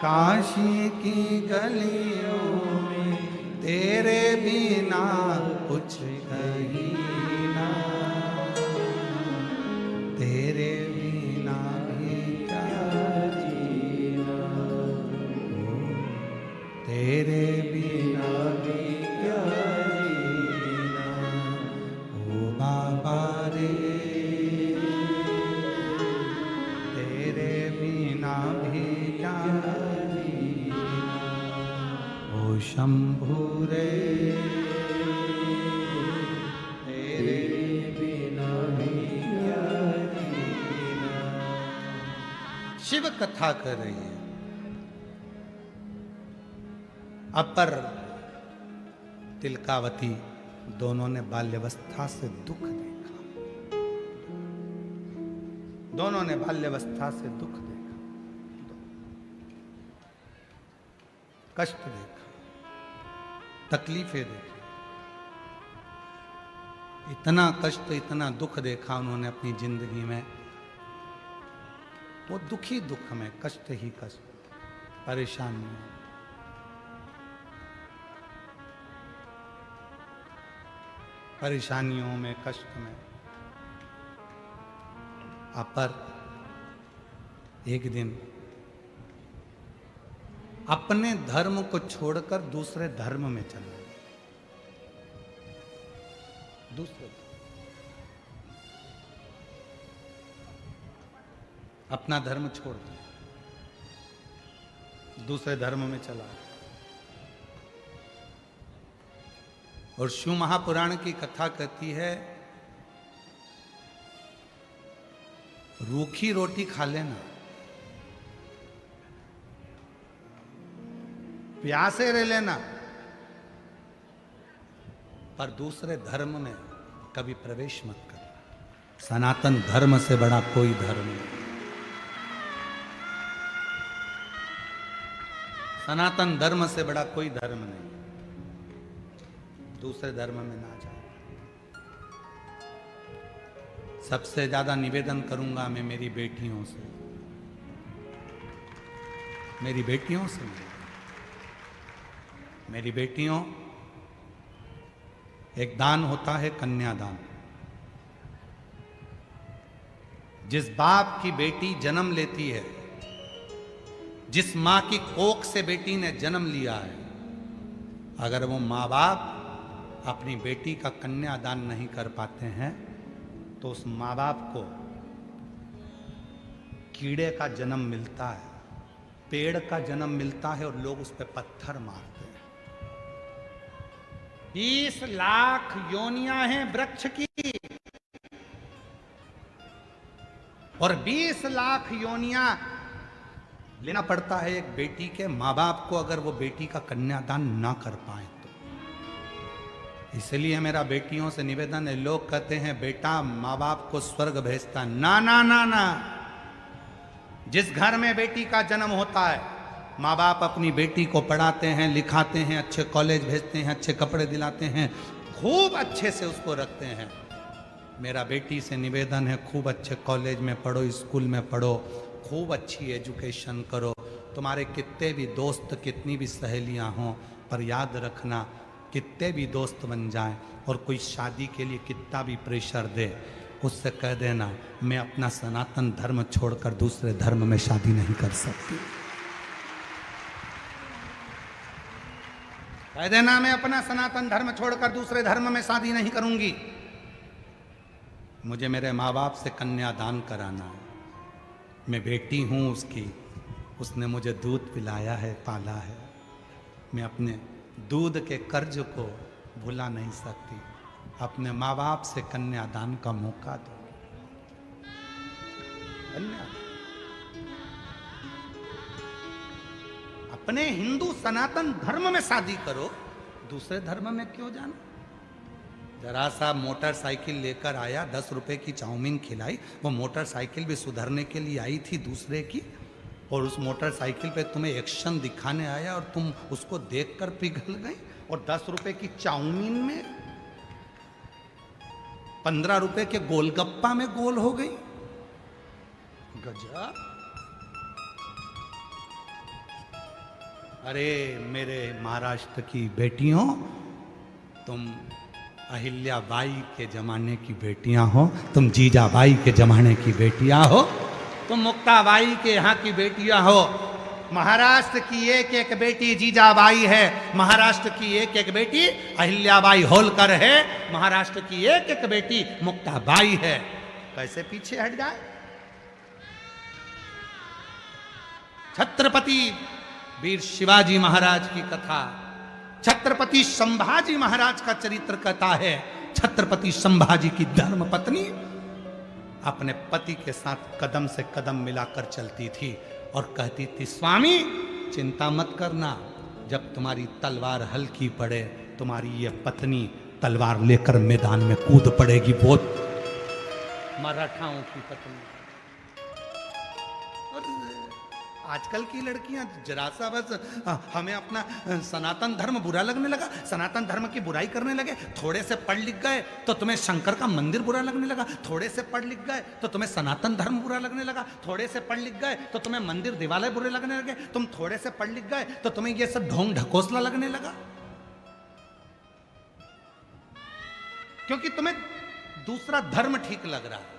काशी की गलियों में, तेरे बिना कुछ कहीं ना, तेरे बिना भी क्या जीना, तेरे बिना भी क्या जीना, ओ बाबा रे, तेरे बिना भी क्या जीना, ओ शंभु रे, तेरे बिना भी क्या जीना, शिव कथा कर रही है। अपर तिलकावती दोनों ने बाल्यावस्था से दुख देखा, दोनों ने बाल्यावस्था से दुख देखा, कष्ट देखा, तकलीफें देखी, इतना कष्ट इतना दुख देखा उन्होंने अपनी जिंदगी में। वो दुख ही दुख में, कष्ट ही कष्ट, परेशानी, परेशानियों में, कष्ट में। अपर एक दिन अपने धर्म को छोड़कर दूसरे धर्म में चला, दूसरे अपना धर्म छोड़ दिया, दूसरे धर्म में चला। और शिव महापुराण की कथा कहती है, रूखी रोटी खा लेना, प्यासे रह लेना, पर दूसरे धर्म में कभी प्रवेश मत करना। सनातन धर्म से बड़ा कोई धर्म नहीं, सनातन धर्म से बड़ा कोई धर्म नहीं। दूसरे धर्म में ना जाए। सबसे ज्यादा निवेदन करूंगा मैं मेरी बेटियों से, मेरी बेटियों से, मेरी बेटियों, एक दान होता है कन्यादान। जिस बाप की बेटी जन्म लेती है, जिस मां की कोख से बेटी ने जन्म लिया है, अगर वो मां बाप अपनी बेटी का कन्यादान नहीं कर पाते हैं तो उस मां बाप को कीड़े का जन्म मिलता है, पेड़ का जन्म मिलता है और लोग उस पर पत्थर मारते हैं। 20 लाख योनियां हैं वृक्ष की, और 20 लाख योनियां लेना पड़ता है एक बेटी के मां बाप को, अगर वो बेटी का कन्यादान ना कर पाए तो। इसलिए मेरा बेटियों से निवेदन है, लोग कहते हैं बेटा मां बाप को स्वर्ग भेजता, ना ना ना ना। जिस घर में बेटी का जन्म होता है, माँ बाप अपनी बेटी को पढ़ाते हैं, लिखाते हैं, अच्छे कॉलेज भेजते हैं, अच्छे कपड़े दिलाते हैं, खूब अच्छे से उसको रखते हैं। मेरा बेटी से निवेदन है, खूब अच्छे कॉलेज में पढ़ो, स्कूल में पढ़ो, खूब अच्छी एजुकेशन करो। तुम्हारे कितने भी दोस्त, कितनी भी सहेलियां हों, पर याद रखना, कितने भी दोस्त बन जाएं और कोई शादी के लिए कितना भी प्रेशर दे, उससे कह देना मैं अपना सनातन धर्म छोड़कर दूसरे धर्म में शादी नहीं कर सकती। कह देना मैं अपना सनातन धर्म छोड़कर दूसरे धर्म में शादी नहीं करूंगी। मुझे मेरे माँ बाप से कन्यादान कराना है, मैं बेटी हूँ उसकी, उसने मुझे दूध पिलाया है, पाला है, मैं अपने दूध के कर्ज को भुला नहीं सकती। अपने माँ बाप से कन्यादान का मौका दो। अपने हिंदू सनातन धर्म में शादी करो, दूसरे धर्म में क्यों जाना। जरा सा मोटरसाइकिल लेकर आया, 10 रुपए की चाउमीन खिलाई, वो मोटरसाइकिल भी सुधरने के लिए आई थी दूसरे की, और उस मोटरसाइकिल पे तुम्हें एक्शन दिखाने आया और तुम उसको देखकर पिघल गई, और 10 रुपए की चाउमीन में 15 रुपए के गोलगप्पा में गोल हो गई। गजब। अरे मेरे महाराष्ट्र की बेटियों, तुम अहिल्याबाई के जमाने की बेटियां हो, तुम जीजाबाई के जमाने की बेटियां हो, तुम मुक्ताबाई के यहाँ की बेटियां हो। महाराष्ट्र की एक एक बेटी जीजाबाई है, महाराष्ट्र की एक एक बेटी अहिल्याबाई होलकर है, महाराष्ट्र की एक एक बेटी मुक्ताबाई है। कैसे पीछे हट जाए। छत्रपति वीर शिवाजी महाराज की कथा, छत्रपति संभाजी महाराज का चरित्र कहता है। छत्रपति संभाजी की धर्म पत्नी अपने पति के साथ कदम से कदम मिलाकर चलती थी और कहती थी, स्वामी चिंता मत करना, जब तुम्हारी तलवार हल्की पड़े तुम्हारी ये पत्नी तलवार लेकर मैदान में कूद पड़ेगी। वो मराठाओं की पत्नी। और आजकल की लड़कियां जरा सा बस हमें अपना सनातन धर्म बुरा लगने लगा, सनातन धर्म की बुराई करने लगे। थोड़े से पढ़ लिख गए तो तुम्हें शंकर का मंदिर बुरा लगने लगा, थोड़े से पढ़ लिख गए तो तुम्हें सनातन धर्म बुरा लगने लगा, थोड़े से पढ़ लिख गए तो तुम्हें मंदिर दिवालय बुरे लगने लगे, तुम थोड़े से पढ़ लिख गए तो तुम्हें ये सब ढोंग ढकोसला लगने लगा, क्योंकि तुम्हें दूसरा धर्म ठीक लग रहा है।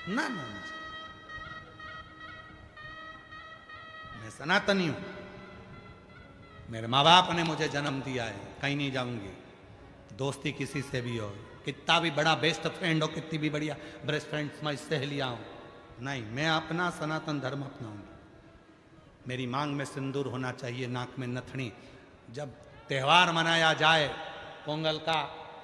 ना ना, मैं सनातनी हूं, मेरे माँ बाप ने मुझे जन्म दिया है, कहीं नहीं जाऊंगी। दोस्ती किसी से भी हो, कितना भी बड़ा बेस्ट फ्रेंड हो, कितनी भी बढ़िया बेस्ट फ्रेंड मैं सहेलियां हो, नहीं, मैं अपना सनातन धर्म अपनाऊंगी। मेरी मांग में सिंदूर होना चाहिए, नाक में नथनी। जब त्यौहार मनाया जाए पोंगल का,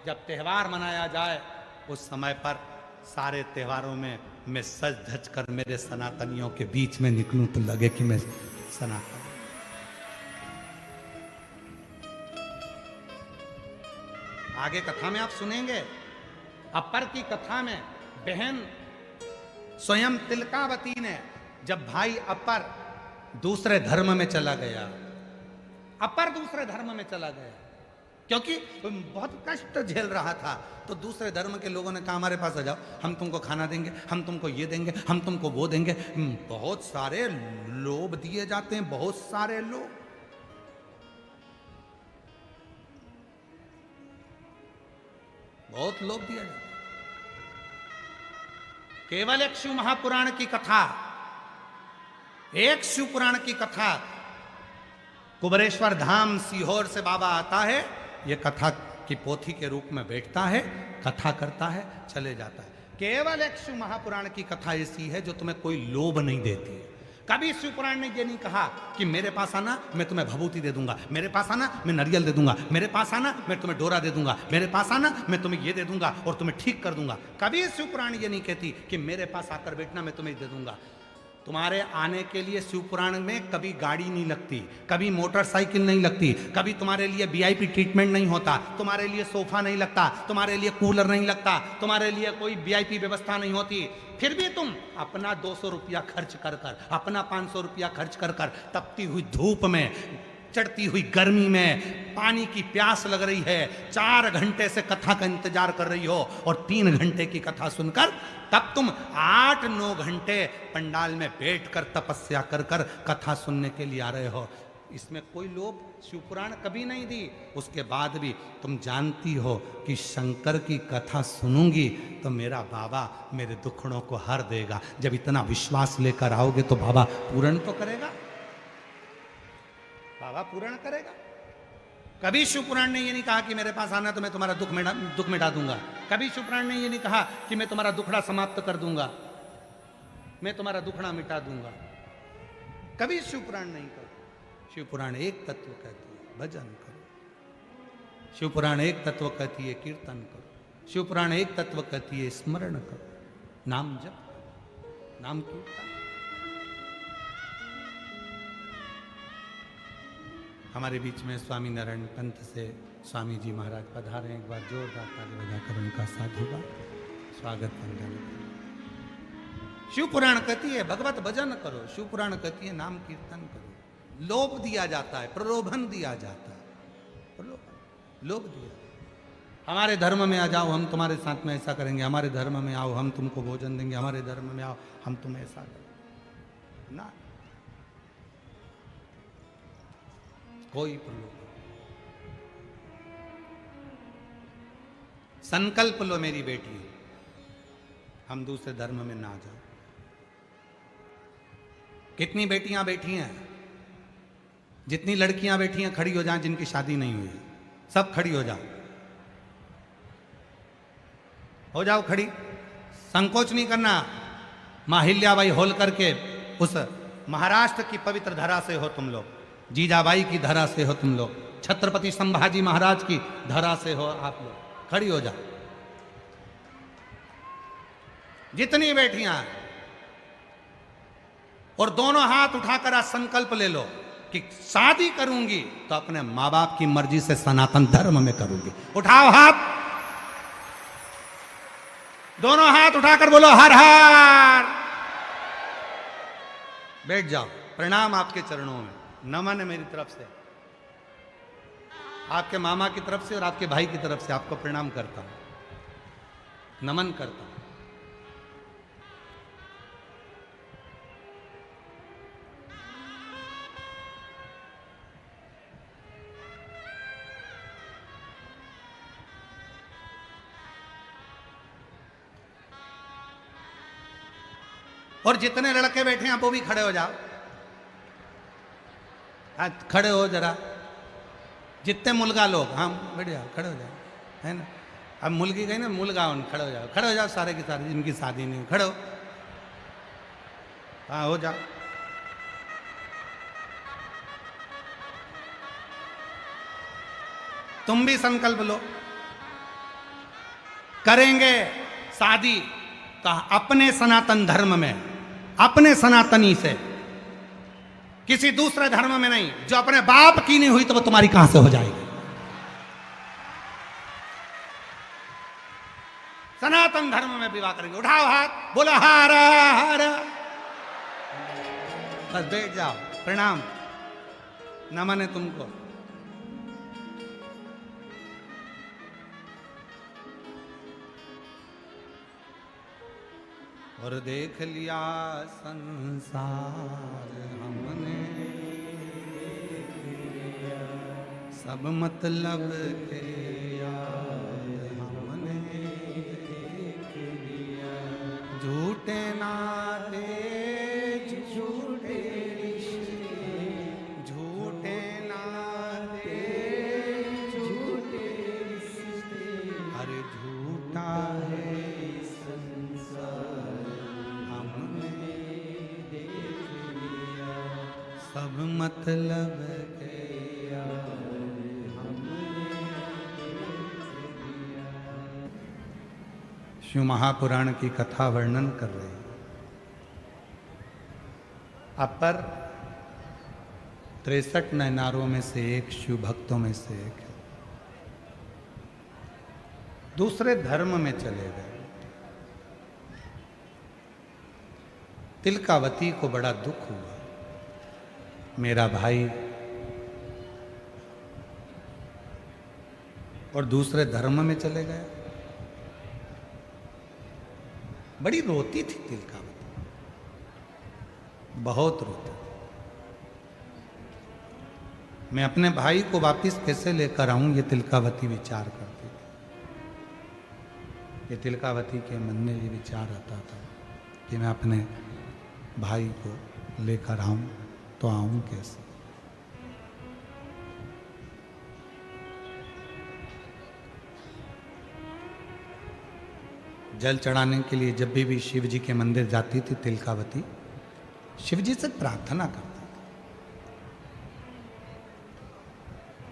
जब त्यौहार मनाया जाए उस समय पर सारे त्योहारों में मैं सज धज कर मेरे सनातनियों के बीच में निकलूं तो लगे कि मैं सनातन। आगे कथा में आप सुनेंगे, अपर की कथा में बहन स्वयं तिलकावती ने, जब भाई अपर दूसरे धर्म में चला गया, अपर दूसरे धर्म में चला गया क्योंकि बहुत कष्ट झेल रहा था, तो दूसरे धर्म के लोगों ने कहा हमारे पास आ जाओ, हम तुमको खाना देंगे, हम तुमको ये देंगे, हम तुमको वो देंगे। बहुत सारे लोभ दिए जाते हैं, बहुत सारे लोग। बहुत लोभ दिया जाता है। केवल एक शिव महापुराण की कथा, एक शिव पुराण की कथा, कुबरेश्वर धाम सीहोर से बाबा आता है, ये कथा की पोथी के रूप में बैठता है, कथा करता है, चले जाता है। केवल एक शिव महापुराण की कथा ऐसी है जो तुम्हें कोई लोभ नहीं देती है। कभी शिव पुराण ने ये नहीं कहा कि मेरे पास आना मैं तुम्हें भभूति दे दूंगा, मेरे पास आना मैं नारियल दे दूंगा, मेरे पास आना मैं तुम्हें डोरा दे दूंगा, मेरे पास आना मैं तुम्हें ये दे दूंगा और तुम्हें ठीक कर दूंगा। कभी शिव पुराण ये नहीं कहती कि मेरे पास आकर बैठना मैं तुम्हें दे दूंगा। तुम्हारे आने के लिए शिव पुराण में कभी गाड़ी नहीं लगती, कभी मोटरसाइकिल नहीं लगती, कभी तुम्हारे लिए वीआईपी ट्रीटमेंट नहीं होता, तुम्हारे लिए सोफा नहीं लगता, तुम्हारे लिए कूलर नहीं लगता, तुम्हारे लिए कोई वीआईपी व्यवस्था नहीं होती। फिर भी तुम अपना 200 रुपया खर्च कर कर, अपना 500 रुपया खर्च कर कर, तपती हुई धूप में, चढ़ती हुई गर्मी में, पानी की प्यास लग रही है, 4 घंटे से कथा का इंतजार कर रही हो और 3 घंटे की कथा सुनकर तब तुम 8-9 घंटे पंडाल में बैठकर तपस्या कर कर कथा सुनने के लिए आ रहे हो। इसमें कोई लोभ शिवपुराण कभी नहीं दी। उसके बाद भी तुम जानती हो कि शंकर की कथा सुनूंगी तो मेरा बाबा मेरे दुखड़ों को हर देगा। जब इतना विश्वास लेकर आओगे तो बाबा पूर्ण तो करेगा, बाबा पूर्ण करेगा। कभी शिवपुराण ने ये नहीं कहा कि मेरे पास आना तो मैं तुम्हारा दुख मिटा दूंगा। कभी शिवपुराण ने ये नहीं कहा कि मैं तुम्हारा दुखड़ा समाप्त कर दूंगा, मैं तुम्हारा दुखड़ा मिटा दूंगा। कभी शिवपुराण नहीं कहा। शिवपुराण एक तत्व कहती है भजन करो, शिवपुराण एक तत्व कहती है कीर्तन करो, शिवपुराण एक तत्व कहती है स्मरण करो, नाम जप, नाम कीर्तन। हमारे बीच में स्वामी नारायण पंथ से स्वामी जी महाराज पधारे। एक बार जोरदार ताली बजाकर उनका साधुवाद स्वागत वंदन। शिवपुराण कहती है भगवत भजन करो, शिवपुराण कहती है नाम कीर्तन करो। लोभ दिया जाता है, प्रलोभन दिया जाता है, प्रलोभन, लोभ दिया। हमारे धर्म में आ जाओ, हम तुम्हारे साथ में ऐसा करेंगे, हमारे धर्म में आओ, हम तुमको भोजन देंगे, हमारे धर्म में आओ, हम तुम्हें ऐसा करेंगे ना। कोई प्रलोभन। संकल्प लो मेरी बेटी, हम दूसरे धर्म में ना जाओ। कितनी बेटियां बैठी हैं, जितनी लड़कियां बैठी हैं खड़ी हो जाएं, जिनकी शादी नहीं हुई सब खड़ी हो जाओ, हो जाओ खड़ी, संकोच नहीं करना। माहिल्याबाई होलकर के उस महाराष्ट्र की पवित्र धरा से हो तुम लोग, जीजाबाई की धरा से हो तुम लोग, छत्रपति संभाजी महाराज की धरा से हो आप लोग, खड़ी हो जाओ। जितनी बेटियां हैं, और दोनों हाथ उठाकर आज संकल्प ले लो कि शादी करूंगी तो अपने मां बाप की मर्जी से सनातन धर्म में करूंगी। उठाओ हाथ, दोनों हाथ उठाकर बोलो हर हर। बैठ जाओ, प्रणाम आपके चरणों में, नमन है मेरी तरफ से, आपके मामा की तरफ से और आपके भाई की तरफ से आपको प्रणाम करता हूं, नमन करता हूं। और जितने लड़के बैठे हैं वो भी खड़े हो जाओ, खड़े हो जरा, जितने मुलगा लोग, हाँ बैठ जाओ, खड़े हो जाओ, है ना। अब मुलगी गई ना, मुलगा खड़े हो जाओ, खड़े हो जाओ सारे के सारे जिनकी शादी नहीं हुई, खड़े हो, हाँ हो जाओ। तुम भी संकल्प लो, करेंगे शादी तो अपने सनातन धर्म में, अपने सनातनी से, किसी दूसरे धर्म में नहीं। जो अपने बाप की नहीं हुई तो वो तुम्हारी कहां से हो जाएगी। सनातन धर्म में विवाह करेंगे। उठाओ हाथ, बोलो हारा हारा, बस बैठ जाओ, प्रणाम, नमन है तुमको। और देख लिया संसार हमने, सब मतलब के यार हमने देख लिया। झूठे नाते झूठे रिश्ते, झूठे नाते झूठे रिश्ते, अरे झूठा है सब मतलब के यार हमने। शिव महापुराण की कथा वर्णन कर रहे हैं। अपर 63 नयनारों में से एक, शिव भक्तों में से एक है, दूसरे धर्म में चले गए। तिलकावती को बड़ा दुख हुआ, मेरा भाई और दूसरे धर्म में चले गए। बड़ी रोती थी तिलकावती, बहुत रोती। मैं अपने भाई को वापिस कैसे लेकर आऊं, ये तिलकावती विचार करती थी। ये तिलकावती के मन में ये विचार आता था कि मैं अपने भाई को लेकर आऊं तो आऊं कैसे। जल चढ़ाने के लिए जब भी शिव जी के मंदिर जाती थी तिलकावती, शिव जी से प्रार्थना करती थी।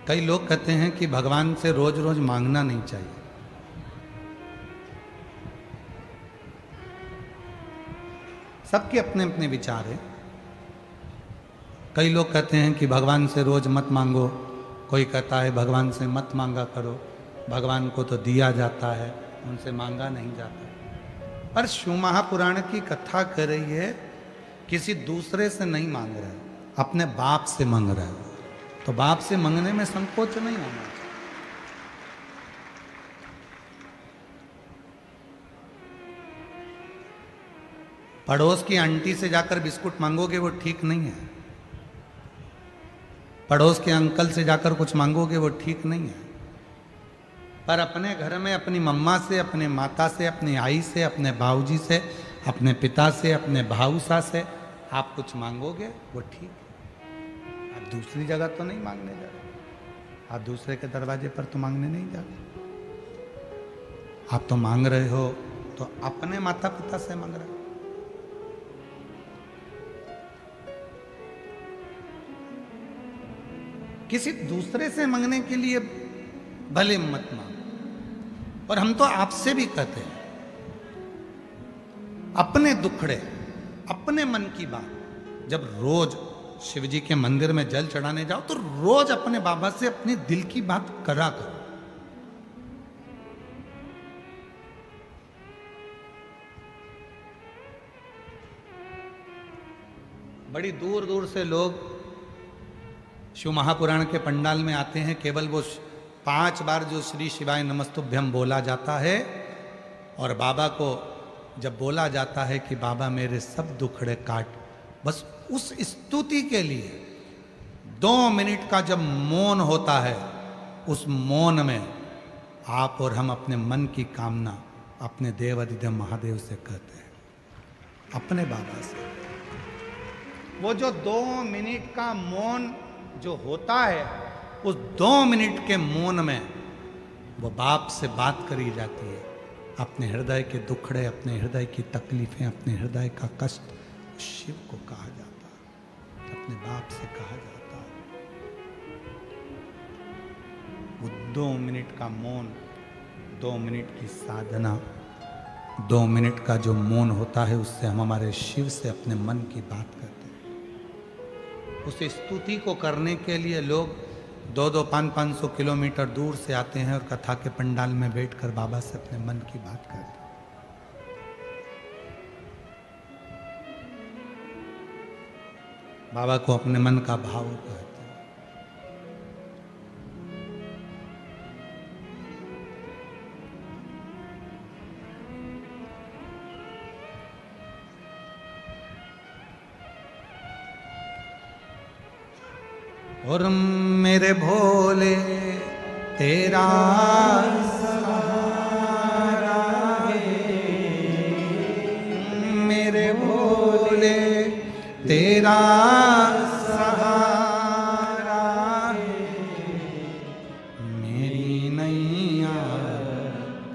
कई लोग कहते हैं कि भगवान से रोज रोज मांगना नहीं चाहिए। सबके अपने अपने विचार हैं। कई लोग कहते हैं कि भगवान से रोज मत मांगो, कोई कहता है भगवान से मत मांगा करो, भगवान को तो दिया जाता है, उनसे मांगा नहीं जाता। पर शिव महापुराण की कथा कर रही है किसी दूसरे से नहीं मांग रहा है, अपने बाप से मांग रहा है। तो बाप से मांगने में संकोच नहीं होना चाहिए। पड़ोस की आंटी से जाकर बिस्कुट मांगोगे वो ठीक नहीं है। पड़ोस के अंकल से जाकर कुछ मांगोगे वो ठीक नहीं है। पर अपने घर में अपनी मम्मा से, अपने माता से, अपनी आई से, अपने बाबूजी से, अपने पिता से, अपने भाऊसा से आप कुछ मांगोगे वो ठीक है। आप दूसरी जगह तो नहीं मांगने जा रहे, आप दूसरे के दरवाजे पर तो मांगने नहीं जा रहे। आप तो मांग रहे हो तो अपने माता पिता से मांग रहे हो। किसी दूसरे से मांगने के लिए भले मत मांगो। और हम तो आपसे भी कहते हैं अपने दुखड़े, अपने मन की बात, जब रोज शिव जी के मंदिर में जल चढ़ाने जाओ तो रोज अपने बाबा से अपने दिल की बात करा करो। बड़ी दूर दूर से लोग शिव महापुराण के पंडाल में आते हैं। केवल वो 5 बार जो श्री शिवाय नमस्तुभ्यम बोला जाता है, और बाबा को जब बोला जाता है कि बाबा मेरे सब दुखड़े काट, बस उस स्तुति के लिए 2 मिनट का जब मौन होता है, उस मौन में आप और हम अपने मन की कामना अपने देव अधिदेव महादेव से कहते हैं, अपने बाबा से। वो जो 2 मिनट का मौन जो होता है, उस 2 मिनट के मौन में वो बाप से बात करी जाती है। अपने हृदय के दुखड़े, अपने हृदय की तकलीफें, अपने हृदय का कष्ट शिव को कहा जाता है, अपने बाप से कहा जाता है। वो 2 मिनट का मौन, 2 मिनट की साधना, 2 मिनट का जो मौन होता है, उससे हम हमारे शिव से अपने मन की बात करते हैं। उस स्तुति को करने के लिए लोग 2-2, 500 किलोमीटर दूर से आते हैं और कथा के पंडाल में बैठकर बाबा से अपने मन की बात करते हैं। बाबा को अपने मन का भाव कहते हैं। और मेरे भोले तेरा सहारा है, मेरे भोले तेरा सहारा है, मेरी नैया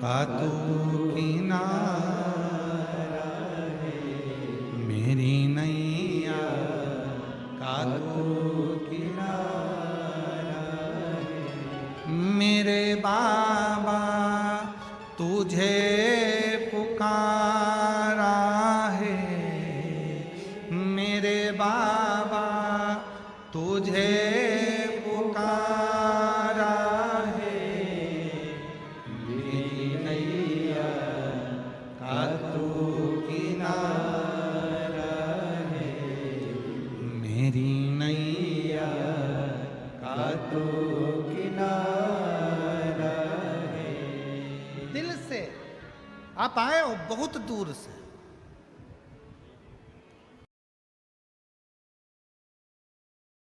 का तू किनारा है, मेरी नैया का तू मेरे बाबा तुझे पुकारा है, मेरे बाबा तुझे पुकारा है, मेरी नैया का तू किनारा है, मेरी नैया का तू आप आए हो बहुत दूर से,